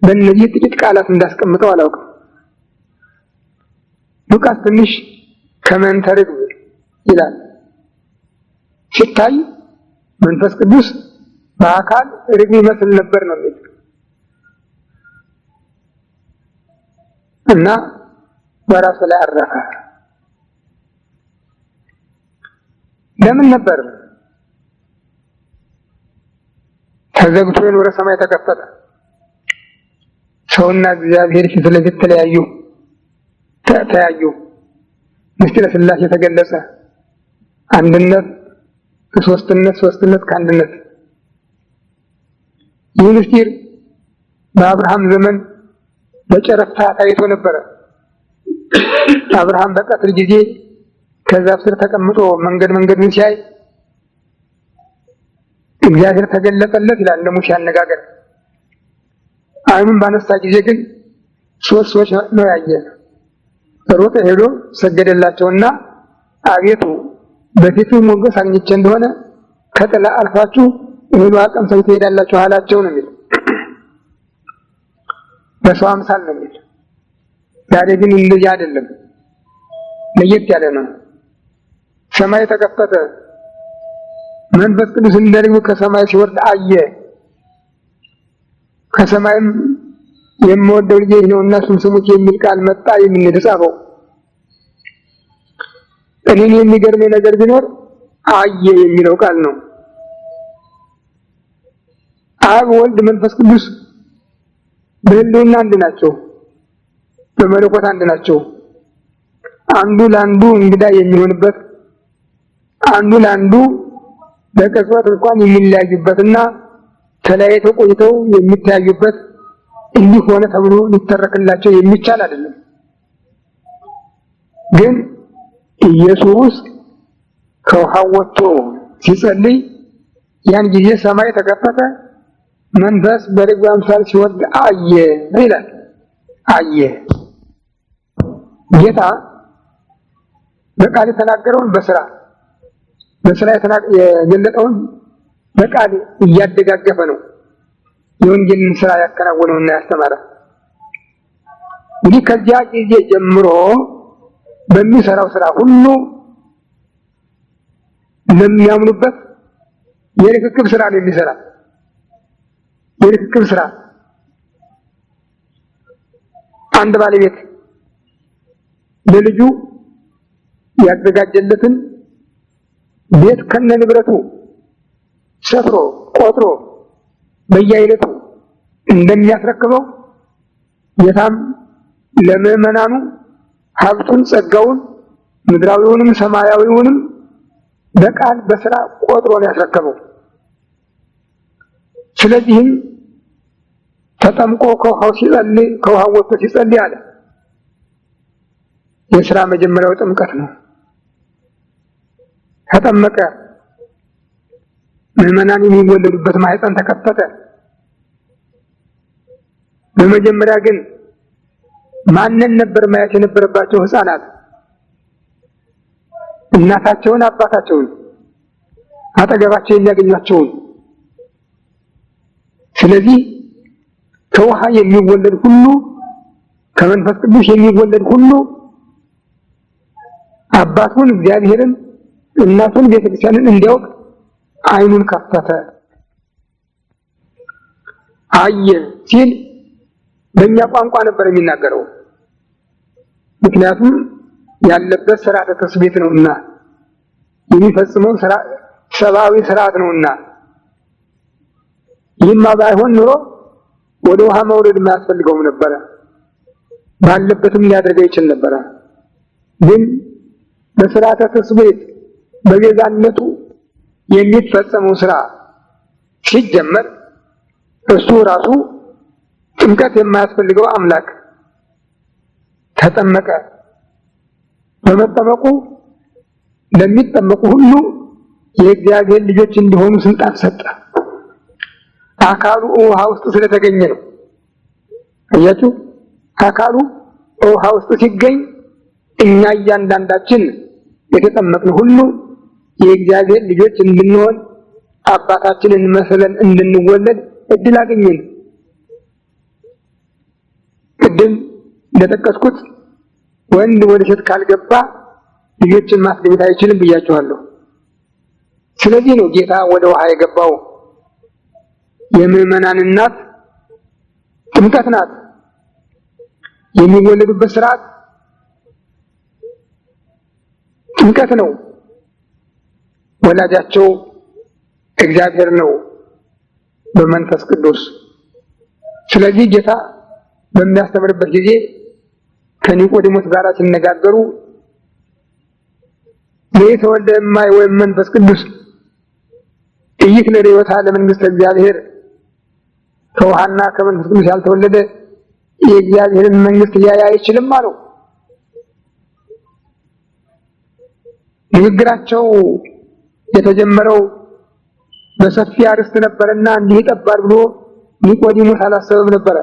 በእነዚህ ጥቂት ቃላት እንዳስቀምጠው አላውቅም። ሉቃስ ትንሽ ከመንተ ርግብ ይላል። ሲታይ መንፈስ ቅዱስ በአካል ርግብ ይመስል ነበር ነው የሚል እና በራሱ ላይ አረፈ። ለምን ነበር? ተዘግቶ የኖረ ሰማይ ተከፈተ። ሰውና እግዚአብሔር ፊት ለፊት ተያዩ። ምስጢረ ሥላሴ ተገለጸ። አንድነት ከሶስትነት፣ ሶስትነት ከአንድነት። ይህ ምስጢር በአብርሃም ዘመን በጨረፍታ ታይቶ ነበረ። አብርሃም በቀትር ጊዜ ከዛፍ ስር ተቀምጦ መንገዱን ሲያይ እግዚአብሔር ተገለጠለት ይላል ለሙሴ አነጋገር። ዓይኑን ባነሳ ጊዜ ግን ሶስት ሰዎች ነው ያየ። ሮጠ ሄዶ ሰገደላቸውና አቤቱ በፊቱ ሞገስ አግኝቼ እንደሆነ ከጥላ አልፋችሁ እህሉ ቀምሳችሁ ትሄዳላችሁ አላቸው ነው የሚለው። በሰው አምሳል ነው የሚለው። ዛሬ ግን እንደዚህ አይደለም፣ ለየት ያለ ነው። ሰማይ ተከፈተ፣ መንፈስ ቅዱስ እንደርግብ ከሰማይ ሲወርድ አየ። ከሰማይም የምወደው ልጄ ነውና እሱን ስሙት የሚል ቃል መጣ የሚል የተጻፈው። እኔን የሚገርመኝ ነገር ቢኖር አየ የሚለው ቃል ነው። አብ፣ ወልድ፣ መንፈስ ቅዱስ በህልውና አንድ ናቸው፣ በመለኮት አንድ ናቸው። አንዱ ለአንዱ እንግዳ የሚሆንበት፣ አንዱ ለአንዱ በቅጽበት እንኳን የሚለያዩበትና ተለያይተው ቆይተው የሚተያዩበት እንዲህ ሆነ ተብሎ ሊተረክላቸው የሚቻል አይደለም። ግን ኢየሱስ ከውሃው ወጥቶ ሲጸልይ ያን ጊዜ ሰማይ ተከፈተ፣ መንፈስ በርግብ አምሳል ሲወርድ አየ ይላል። አየ። ጌታ በቃል የተናገረውን በስራ የገለጠውን በቃል እያደጋገፈ ነው የወንጌልን ስራ ያከናወነውና ያስተማረ። እንግዲህ ከዚያ ጊዜ ጀምሮ በሚሰራው ስራ ሁሉ ለሚያምኑበት የርክክብ ስራ ነው የሚሰራ። የርክክብ ስራ አንድ ባለቤት ለልጁ ያዘጋጀለትን ቤት ከነ ንብረቱ ሰፍሮ ቆጥሮ በየአይነቱ እንደሚያስረክበው ጌታም ለምዕመናኑ ሀብቱን፣ ጸጋውን፣ ምድራዊውንም ሰማያዊውንም በቃል በስራ ቆጥሮ ነው ያስረከበው። ስለዚህም ተጠምቆ ከውሃው ወጥቶ ሲጸልይ አለ። የስራ መጀመሪያው ጥምቀት ነው። ተጠመቀ፣ ምዕመናን የሚወለዱበት ማህፀን ተከፈተ። በመጀመሪያ ግን ማንን ነበር ማየት የነበረባቸው? ህፃናት እናታቸውን፣ አባታቸውን፣ አጠገባቸው የሚያገኟቸውን። ስለዚህ ከውሃ የሚወለድ ሁሉ፣ ከመንፈስ ቅዱስ የሚወለድ ሁሉ አባቱን እግዚአብሔርን፣ እናቱን ቤተክርስቲያንን እንዲያውቅ አይኑን ከፈተ። አየ ሲል በእኛ ቋንቋ ነበር የሚናገረው። ምክንያቱም ያለበት ስርዓተ ተስቤት ነውና የሚፈጽመው ሰብአዊ ስርዓት ነውና። ይህማ ባይሆን ኑሮ ወደ ውሃ መውረድ የማያስፈልገውም ነበረ፣ ባለበትም ሊያደርገው ይችል ነበረ። ግን በስርዓተ ተስቤት በቤዛነቱ የሚፈጸመው ስራ ሲጀመር እሱ ራሱ ጥምቀት የማያስፈልገው አምላክ ተጠመቀ። በመጠመቁ ለሚጠመቁ ሁሉ የእግዚአብሔር ልጆች እንዲሆኑ ስልጣን ሰጠ። አካሉ ውሃ ውስጥ ስለተገኘ ነው። አያችሁ፣ አካሉ ውሃ ውስጥ ሲገኝ እኛ እያንዳንዳችን የተጠመቅን ሁሉ የእግዚአብሔር ልጆች እንድንሆን አባታችንን መስለን እንድንወለድ እድል አገኘን። ቅድም እንደጠቀስኩት ወንድ ወደ ሴት ካልገባ ልጆችን ማስገኘት አይችልም ብያችኋለሁ። ስለዚህ ነው ጌታ ወደ ውሃ የገባው። የምዕመናን እናት ጥምቀት ናት። የሚወለዱበት ስርዓት ጥምቀት ነው። ወላጃቸው እግዚአብሔር ነው በመንፈስ ቅዱስ። ስለዚህ ጌታ በሚያስተምርበት ጊዜ ከኒቆዲሞስ ጋር ሲነጋገሩ ለተወልደ እማይ ወይም መንፈስ ቅዱስ ይህ ለሕይወት ለመንግስተ እግዚአብሔር፣ ከውሃና ከመንፈስ ቅዱስ ያልተወለደ የእግዚአብሔርን መንግስት ሊያይ አይችልም አለው። ንግግራቸው የተጀመረው በሰፊ አርስት ነበርና እንዲህ ይጠባል ብሎ ኒቆዲሞስ አላሰበም ነበረ።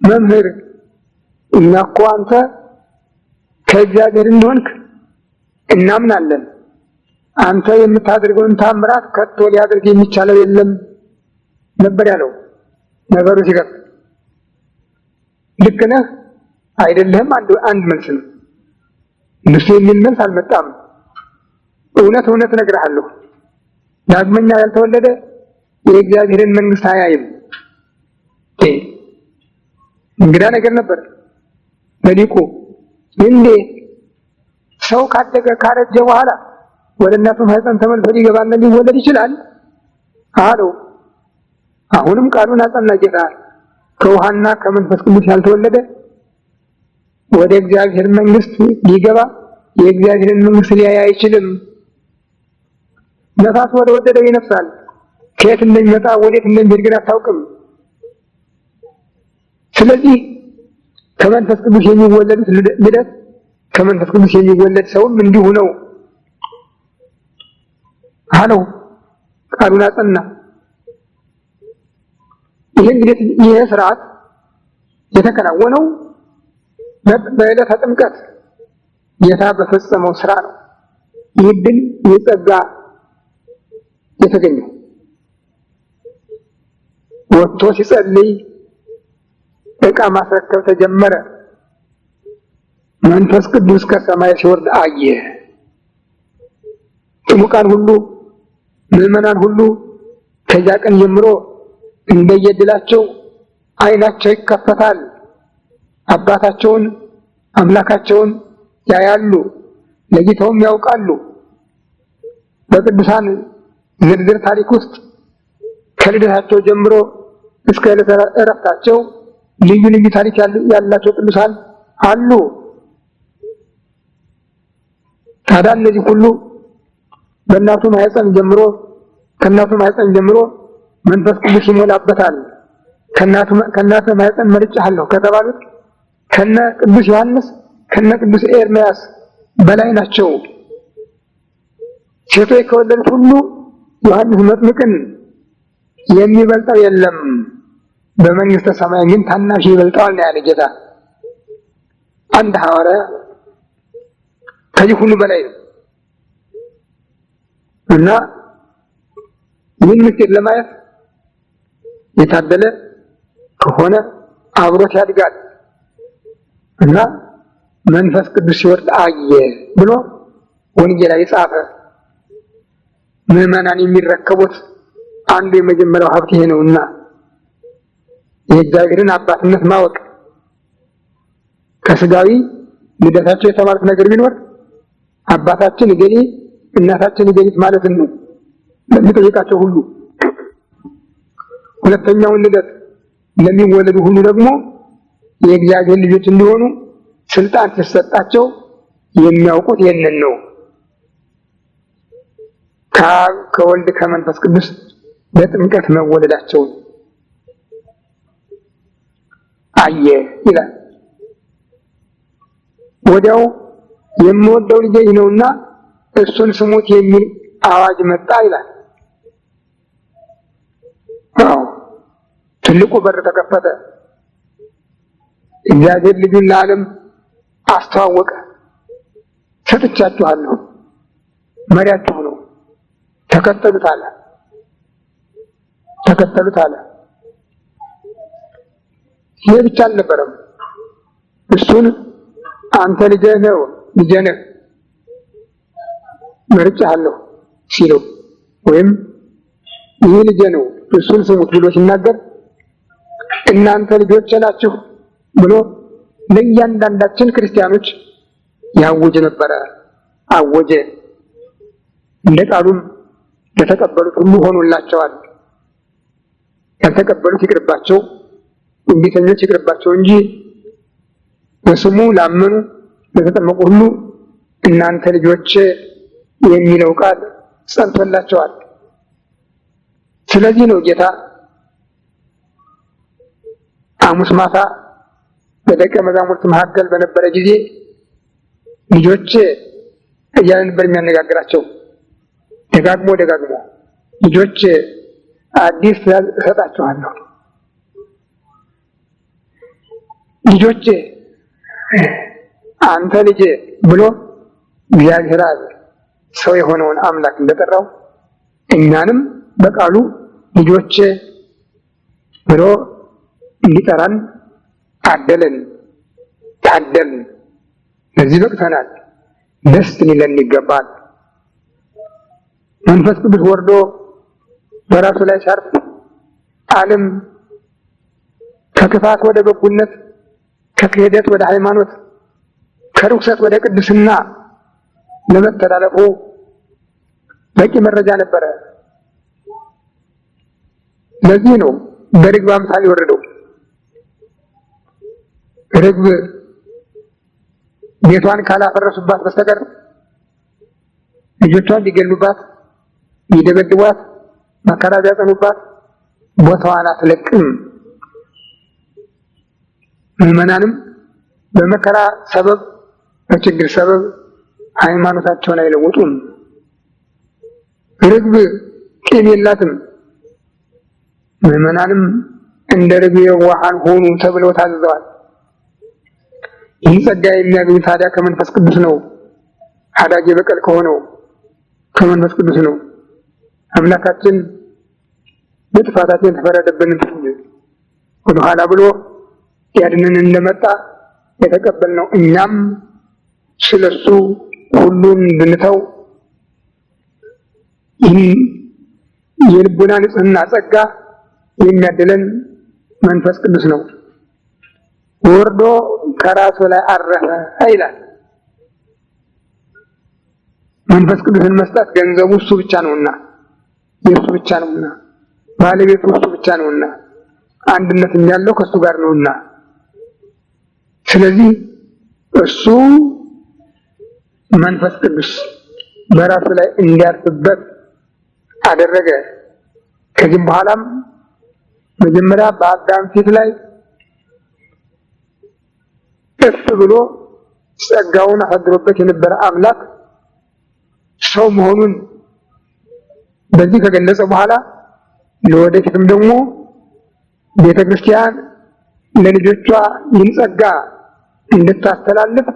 መምህር፣ እኛ እኮ አንተ ከእግዚአብሔር እንደሆንክ እናምናለን። አንተ የምታደርገውን ታምራት ከቶ ሊያደርግ የሚቻለው የለም ነበር ያለው ነገሩ ሲገርም። ልክ ነህ አይደለህም አንድ መልስ ነው። እንደሱ የሚል መልስ አልመጣም። እውነት እነግርሃለሁ፣ ዳግመኛ ያልተወለደ የእግዚአብሔርን መንግስት አያይም። እንግዳ ነገር ነበር ለሊቁ። እንዴት ሰው ካደገ ካረጀ በኋላ ወደ እናቱ ማህፀን ተመልሶ ሊገባና ሊወለድ ይችላል አለው። አሁንም ቃሉን አጸና ጌታ። ከውሃና ከመንፈስ ቅዱስ ያልተወለደ ወደ እግዚአብሔር መንግስት ሊገባ የእግዚአብሔርን መንግስት ሊያይ አይችልም። ነፋስ ወደ ወደደው ይነፍሳል፣ ከየት እንደሚመጣ ወዴት እንደሚሄድ ግን አታውቅም። ስለዚህ ከመንፈስ ቅዱስ የሚወለዱት ልደት ከመንፈስ ቅዱስ የሚወለድ ሰውም እንዲሁ ነው አለው። ቃሉን አጸና። ይህ ስርዓት የተከናወነው በዕለተ ጥምቀት ጌታ በፈጸመው ስራ ነው። ይህ ድል የጸጋ የተገኘው ወጥቶ ሲጸልይ ዕቃ ማስረከብ ተጀመረ። መንፈስ ቅዱስ ከሰማይ ሲወርድ አየ። ጥሙቃን ሁሉ ምዕመናን ሁሉ ከዚያ ቀን ጀምሮ እንደየድላቸው ዓይናቸው ይከፈታል፣ አባታቸውን አምላካቸውን ያያሉ፣ ለይተውም ያውቃሉ። በቅዱሳን ዝርዝር ታሪክ ውስጥ ከልደታቸው ጀምሮ እስከ ዕለተ ዕረፍታቸው ልዩ ልዩ ታሪክ ያላቸው ቅዱሳን አሉ። ታዲያ እነዚህ ሁሉ ከእናቱ ማህፀን ጀምሮ መንፈስ ቅዱስ ይሞላበታል። ከእናቱ ማህፀን መርጬሃለሁ ከተባሉት ከነ ቅዱስ ዮሐንስ ከነ ቅዱስ ኤርምያስ በላይ ናቸው። ሴቶች ከወለዱት ሁሉ ዮሐንስ መጥምቅን የሚበልጠው የለም፣ በመንግስተ ሰማይ ግን ታናሽ ይበልጠዋል ነው ያለ ጌታ። አንድ ሐዋርያ ከዚህ ሁሉ በላይ ነው እና ይህን ምስጢር ለማየት የታደለ ከሆነ አብሮት ያድጋል እና መንፈስ ቅዱስ ሲወርድ አየ ብሎ ወንጌላዊ ጻፈ። ምዕመናን የሚረከቡት አንዱ የመጀመሪያው ሀብት ይሄ ነውና የእግዚአብሔርን አባትነት ማወቅ። ከስጋዊ ልደታቸው የተማሩት ነገር ቢኖር አባታችን እገሌ እናታችን እገሊት ማለት ነው ለሚጠይቃቸው ሁሉ። ሁለተኛውን ልደት ለሚወለዱ ሁሉ ደግሞ የእግዚአብሔር ልጆች እንዲሆኑ ስልጣን ሲሰጣቸው የሚያውቁት ይህንን ነው። ከአብ ከወልድ ከመንፈስ ቅዱስ በጥምቀት መወለዳቸውን አየ ይላል። ወዲያው የምወደው ልጄ ነውና እሱን ስሙት የሚል አዋጅ መጣ ይላል። አዎ ትልቁ በር ተከፈተ። እግዚአብሔር ልጁን ለዓለም አስተዋወቀ። ሰጥቻችኋለሁ፣ መሪያችሁ ነው፣ ተከተሉት አለ። ይሄ ብቻ አልነበረም። እሱን አንተ ልጄ ነህ መርጬሃለሁ ሲለው ወይም ይህ ልጄ ነው እሱን ስሙት ብሎ ሲናገር እናንተ ልጆቼ ናችሁ ብሎ ለእያንዳንዳችን ክርስቲያኖች ያውጅ ነበረ። አወጀ። እንደ ቃሉም ለተቀበሉት ሁሉ ሆኖላቸዋል። ያልተቀበሉት ይቅርባቸው፣ እምቢተኞች ይቅርባቸው እንጂ በስሙ ላመኑ ለተጠመቁ ሁሉ እናንተ ልጆቼ የሚለው ቃል ጸንቶላቸዋል። ስለዚህ ነው ጌታ ሐሙስ ማታ በደቀ መዛሙርት መካከል በነበረ ጊዜ ልጆቼ እያለ ነበር የሚያነጋግራቸው። ደጋግሞ ልጆቼ አዲስ ትእዛዝ እሰጣችኋለሁ፣ ልጆቼ አንተ ልጄ ብሎ እግዚአብሔር አብ ሰው የሆነውን አምላክ እንደጠራው እኛንም በቃሉ ልጆቼ ብሎ እንዲጠራን አደለን፣ ታደልን። ለዚህ በቅተናል። ደስ ሊለን ይገባል። መንፈስ ቅዱስ ወርዶ በራሱ ላይ ሲያርፍ ዓለም ከክፋት ወደ በጎነት፣ ከክህደት ወደ ሃይማኖት፣ ከርኩሰት ወደ ቅድስና ለመተላለፉ በቂ መረጃ ነበረ። ለዚህ ነው በርግብ አምሳል የወረደው። ርግብ ቤቷን ካላፈረሱባት በስተቀር ልጆቿን ሊገሉባት፣ ሊደበድቧት፣ መከራ ቢያጸኑባት ቦታዋን አትለቅም። ምዕመናንም በመከራ ሰበብ፣ በችግር ሰበብ ሃይማኖታቸውን አይለውጡም። ርግብ ቂም የላትም። ምዕመናንም እንደ ርግብ የዋሃን ሆኑ ተብለው ታዝዘዋል። ይህ ጸጋ የሚያገኙ ታዲያ ከመንፈስ ቅዱስ ነው። አዳጌ በቀል ከሆነው ከመንፈስ ቅዱስ ነው። አምላካችን በጥፋታችን ተፈረደብን ወደ ኋላ ብሎ ያድነን እንደመጣ የተቀበልነው እኛም ስለሱ ሁሉን ብንተው ይህ የልቡና ንጽሕና ጸጋ የሚያድለን መንፈስ ቅዱስ ነው። ወርዶ ከራሱ ላይ አረፈ ይላል። መንፈስ ቅዱስን መስጠት ገንዘቡ እሱ ብቻ ነውና፣ የእሱ ብቻ ነውና፣ ባለቤቱ እሱ ብቻ ነውና፣ አንድነትም ያለው ከእሱ ጋር ነውና፣ ስለዚህ እሱ መንፈስ ቅዱስ በራሱ ላይ እንዲያርፍበት አደረገ። ከዚህም በኋላም መጀመሪያ በአዳም ፊት ላይ እፍ ብሎ ጸጋውን አሳድሮበት የነበረ አምላክ ሰው መሆኑን በዚህ ከገለጸ በኋላ ለወደፊትም ደግሞ ቤተ ክርስቲያን ለልጆቿ ይህን ጸጋ እንድታስተላልፍ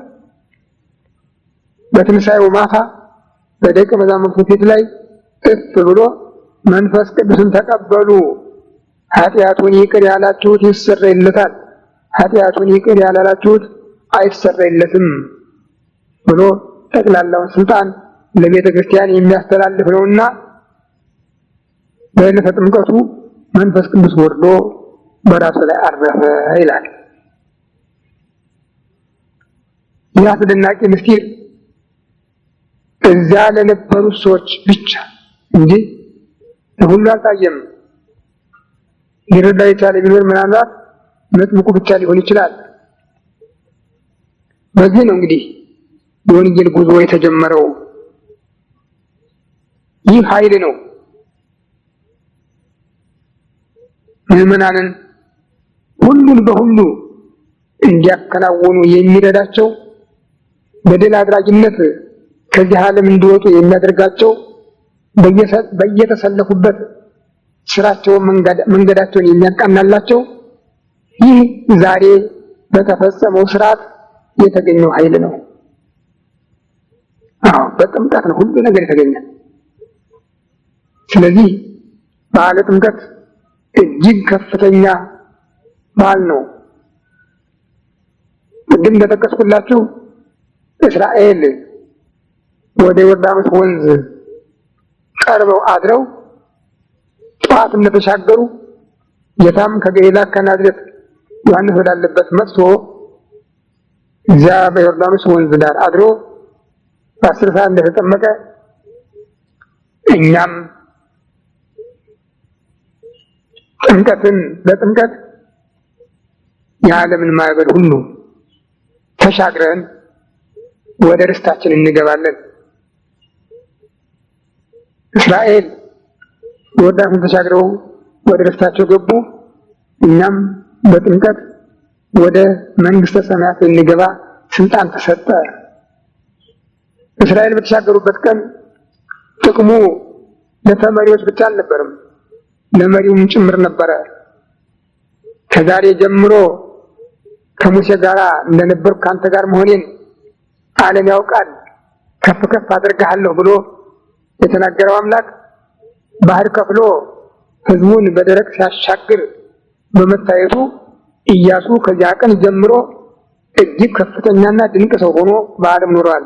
በትንሣኤው ማታ በደቀ መዛሙርቱ ፊት ላይ እፍ ብሎ መንፈስ ቅዱስን ተቀበሉ፣ ኃጢአቱን ይቅር ያላችሁት ይሰረይለታል፣ ኃጢአቱን ይቅር ያላላችሁት አይሰረይለትም ብሎ ጠቅላላውን ስልጣን ለቤተ ክርስቲያን የሚያስተላልፍ ነውና በዕለተ ጥምቀቱ መንፈስ ቅዱስ ወርዶ በራሱ ላይ አረፈ ይላል። ይህ አስደናቂ ምስጢር እዚያ ለነበሩት ሰዎች ብቻ እንጂ ለሁሉ አልታየም። ሊረዳ የቻለ ቢኖር ምናልባት መጥምቁ ብቻ ሊሆን ይችላል። በዚህ ነው እንግዲህ የወንጌል ጉዞ የተጀመረው። ይህ ኃይል ነው ምዕመናንን ሁሉን በሁሉ እንዲያከናውኑ የሚረዳቸው፣ በድል አድራጊነት ከዚህ ዓለም እንዲወጡ የሚያደርጋቸው፣ በየተሰለፉበት ስራቸውን መንገዳቸውን የሚያቃናላቸው ይህ ዛሬ በተፈጸመው ስርዓት የተገኘው ኃይል ነው። አዎ በጥምቀት ነው ሁሉ ነገር የተገኘ። ስለዚህ በዓለ ጥምቀት እጅግ ከፍተኛ በዓል ነው። ቅድም እንደጠቀስኩላችሁ እስራኤል ወደ ዮርዳኖስ ወንዝ ቀርበው አድረው ጠዋት እንደተሻገሩ ጌታም ከገሊላ ከናዝሬት ዮሐንስ ወዳለበት መጥቶ እዚያ በዮርዳኖስ ወንዝ ዳር አድሮ በ10 ሰዓት እንደተጠመቀ እኛም በጥምቀት የዓለምን ማዕበል ሁሉ ተሻግረን ወደ ርስታችን እንገባለን። እስራኤል ዮርዳኖስን ተሻግረው ወደ ርስታቸው ገቡ። እኛም በጥምቀት ወደ መንግስተ ሰማያት እንገባ ስልጣን ተሰጠ። እስራኤል በተሻገሩበት ቀን ጥቅሙ ለተመሪዎች ብቻ አልነበረም፣ ለመሪውም ጭምር ነበረ። ከዛሬ ጀምሮ ከሙሴ ጋር እንደነበርኩ ከአንተ ጋር መሆኔን ዓለም ያውቃል፣ ከፍ ከፍ አድርግሃለሁ ብሎ የተናገረው አምላክ ባህር ከፍሎ ህዝቡን በደረቅ ሲያሻግር በመታየቱ ኢያሱ ከዚያ ቀን ጀምሮ እጅግ ከፍተኛና ድንቅ ሰው ሆኖ በዓለም ኖሯል።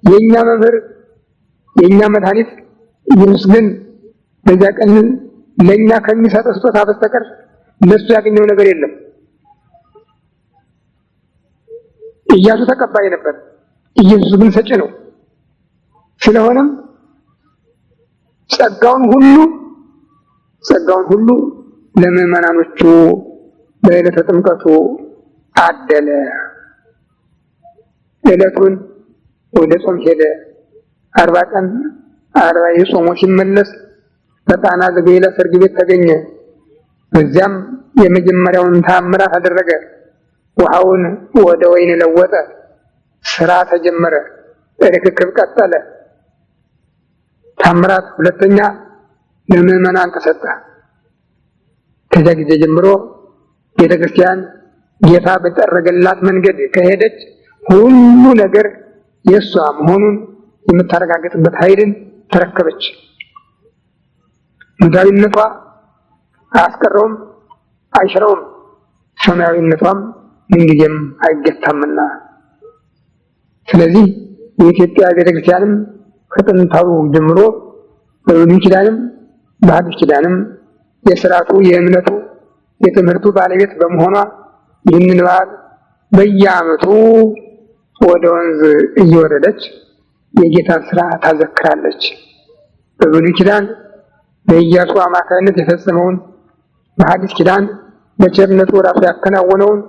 የኛ መምህር የኛ መድኃኒት ኢየሱስ ግን በዚያ ቀን ለኛ ከሚሰጠው ስጦታ በስተቀር ለሱ ያገኘው ነገር የለም። ኢያሱ ተቀባይ ነበር፣ ኢየሱስ ግን ሰጪ ነው። ስለሆነም ጸጋውን ሁሉ ለምዕመናኖቹ በዕለተ ጥምቀቱ አደለ። ዕለቱን ወደ ጾም ሄደ። 40 ቀን 40 ጾሞ ሲመለስ በቃና ዘገሊላ ሰርግ ቤት ተገኘ። በዚያም የመጀመሪያውን ተአምራት አደረገ። ውሃውን ወደ ወይን ለወጠ። ስራ ተጀመረ። ርክክብ ቀጠለ። ተአምራት ሁለተኛ ለምዕመናን ተሰጠ። ከዚያ ጊዜ ጀምሮ ቤተክርስቲያን ጌታ በጠረገላት መንገድ ከሄደች ሁሉ ነገር የእሷ መሆኑን የምታረጋግጥበት ኃይልን ተረከበች። ምድራዊነቷ አያስቀረውም፣ አይሽረውም። ሰማያዊነቷም ምንጊዜም አይገታምና። ስለዚህ የኢትዮጵያ ቤተክርስቲያንም ከጥንታው ጀምሮ በብሉይ ኪዳንም በሐዲስ ኪዳንም የሥርዓቱ የእምነቱ የትምህርቱ ባለቤት በመሆኗ ይህንን በዓል በየዓመቱ ወደ ወንዝ እየወረደች የጌታን ሥራ ታዘክራለች። በብሉይ ኪዳን በኢያሱ አማካይነት የፈጸመውን፣ በሐዲስ ኪዳን በቸርነቱ ራሱ ያከናወነውን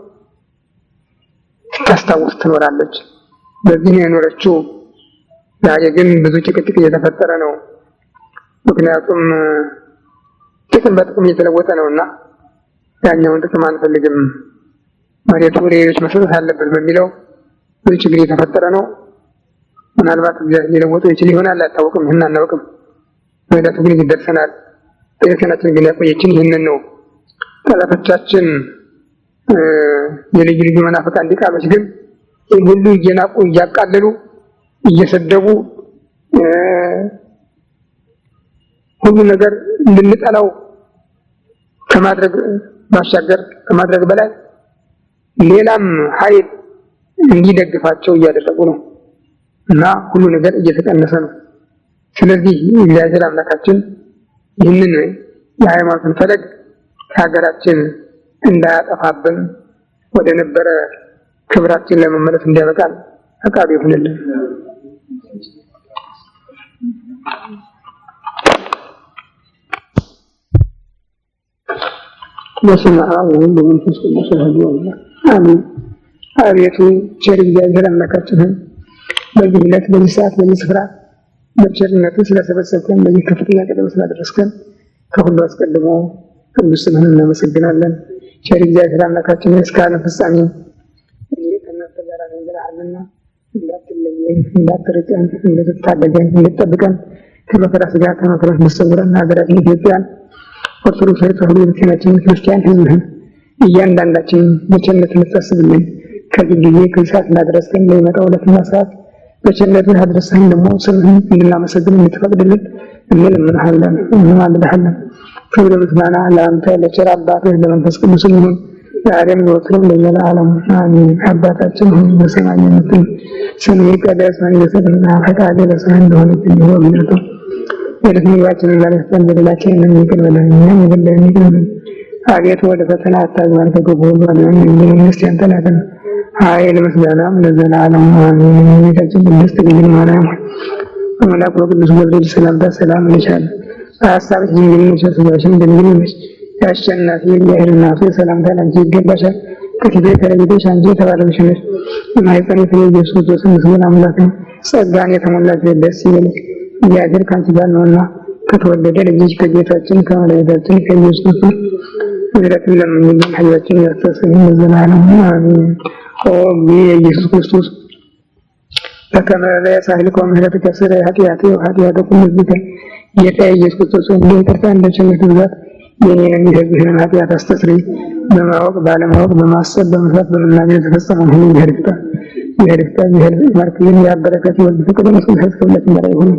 ታስታውስ ትኖራለች። በዚህ ነው የኖረችው። ዛሬ ግን ብዙ ጭቅጭቅ እየተፈጠረ ነው። ምክንያቱም ጥቅም በጥቅም እየተለወጠ ነውና ያኛውን ጥቅም አንፈልግም፣ መሬቱ ለሌሎች መሰጠት አለበት በሚለው ብዙ ችግር እየተፈጠረ ነው። ምናልባት እግዚአብሔር ሊለወጠው ይችል ይሆናል፣ አይታወቅም። ይህን አናውቅም። በዕለቱ ግን ይደርሰናል። ቤተክርስቲያናችን ግን ያቆየችን ይህንን ነው። ጠላቶቻችን የልዩ ልዩ መናፍቃን ዲቃሎች ግን ይህን ሁሉ እየናቁ እያቃለሉ እየሰደቡ ሁሉ ነገር እንድንጠላው ከማድረግ ባሻገር ከማድረግ በላይ ሌላም ኃይል እንዲደግፋቸው እያደረጉ ነው እና ሁሉ ነገር እየተቀነሰ ነው። ስለዚህ እግዚአብሔር አምላካችን ይህንን የሃይማኖትን ፈለግ ከሀገራችን እንዳያጠፋብን ወደ ነበረ ክብራችን ለመመለስ እንዲያበቃን ፈቃዱ ይሁንልን። በስመ አብ ወወልድ ወመንፈስ ቅዱስ አሐዱ አምላክ አሜን። አቤቱ ቸር እግዚአብሔር አምላካችን ሆይ በዚህ ዕለት በዚህ ሰዓት በዚህ ስፍራ በቸርነትህ ስለሰበሰብከን በዚህ ከፍተኛ ቀደም ስላደረስከን ከሁሉ አስቀድሞ ቅዱስ ስምህን እናመሰግናለን። ቸር እግዚአብሔር አምላካችን ሆይ እስከ ዓለም ፍጻሜ ከእናንተ ጋር ነኝ ብለሃልና እንዳትለየን፣ እንዳትርቀን፣ እንድትታደገን፣ እንድትጠብቀን ከመከራ ሥጋ ከመከራ ነፍስ ሰውረን ሀገራችን ኢትዮጵያን ኦርቶዶክሳዊ ተዋሕዶ ቤተክርስቲያናችን ክርስቲያን ሕዝብህን እያንዳንዳችን በቸርነት እንድታስብልን ከዚህ ጊዜ ከዚህ ሰዓት እንዳደረስከን ለሚመጣው ዕለትና ሰዓት በቸርነትህ አድረሰን ደግሞ ስምህን እንድናመሰግን እንድትፈቅድልን እንለምንሃለን፣ እንማልድሃለን። ክብር ምስጋና ለአንተ ለቸር አባትህ ለመንፈስ ቅዱስ ይሁን ዛሬም ዘወትርም ለዘላለሙ አሜን። አባታችን ሆይ በሰማይ የምትኖር ስምህ ይቀደስ፣ መንግሥትህ ትምጣ፣ ፈቃድህ በሰማይ እንደሆነች እንዲሁ በምድር ትሁን። የዕለት ምግባችንን ዛሬ ስጠን፣ በደላችንን ይቅር በለን እኛም የበደሉንን ይቅር በለን። አቤቱ ወደ ፈተና አታግባን፣ ከክፉ ሁሉ አድነን እንጂ መንግሥት ያንተ ናትና ኃይል ምስጋናም ለዘላለሙ አሜን። እመቤታችን ቅድስት ድንግል ማርያም ሆይ በመልአኩ በቅዱስ ገብርኤል ሰላምታ ሰላም እንልሻለን። በሐሳብሽ ድንግል ነሽ፣ በሥጋሽም ድንግል ነሽ። የአሸናፊ የእግዚአብሔር እናቱ ሰላምታ ላንቺ ይገባሻል። ከሴቶች ተለይተሽ አንቺ የተባረክሽ ነሽ፣ የማኅፀንሽ ፍሬ ኢየሱስ ክርስቶስ ምስጉን አምላክ ነው። ጸጋን የተሞላሽ ደስ ይበልሽ፣ እግዚአብሔር ከአንቺ ጋር ነውና ከተወደደ ልጅሽ ከጌታችን ከመድኃኒታችን ከኢየሱስ ክርስቶስ ምሕረትን ለምኝልን ኃጢአታችንን ያስተሰርይልን ለዘላለሙ አሜን። ኦ ኢየሱስ ክርስቶስ በከመ ያሳህልከ ምሕረትከ ስረይ ኃጢአቴ ወኃጢአተ ኩሉ ሕዝብከ። ጌታ ኢየሱስ ክርስቶስ እንደ ይቅርታ እንደ ቸርነትህ ብዛት የእኔንም የሕዝብህንም ኃጢአት አስተስርይ። በማወቅ ባለማወቅ በማሰብ በመስራት በመናገር የተፈጸመውን ሁሉ እግዚአብሔር ይፍታ። የደስታ የህልም ማርክ የሚያበረከት ይወድ ፍቅር መስል ህዝብ ሁለት እንደላይ ሆነ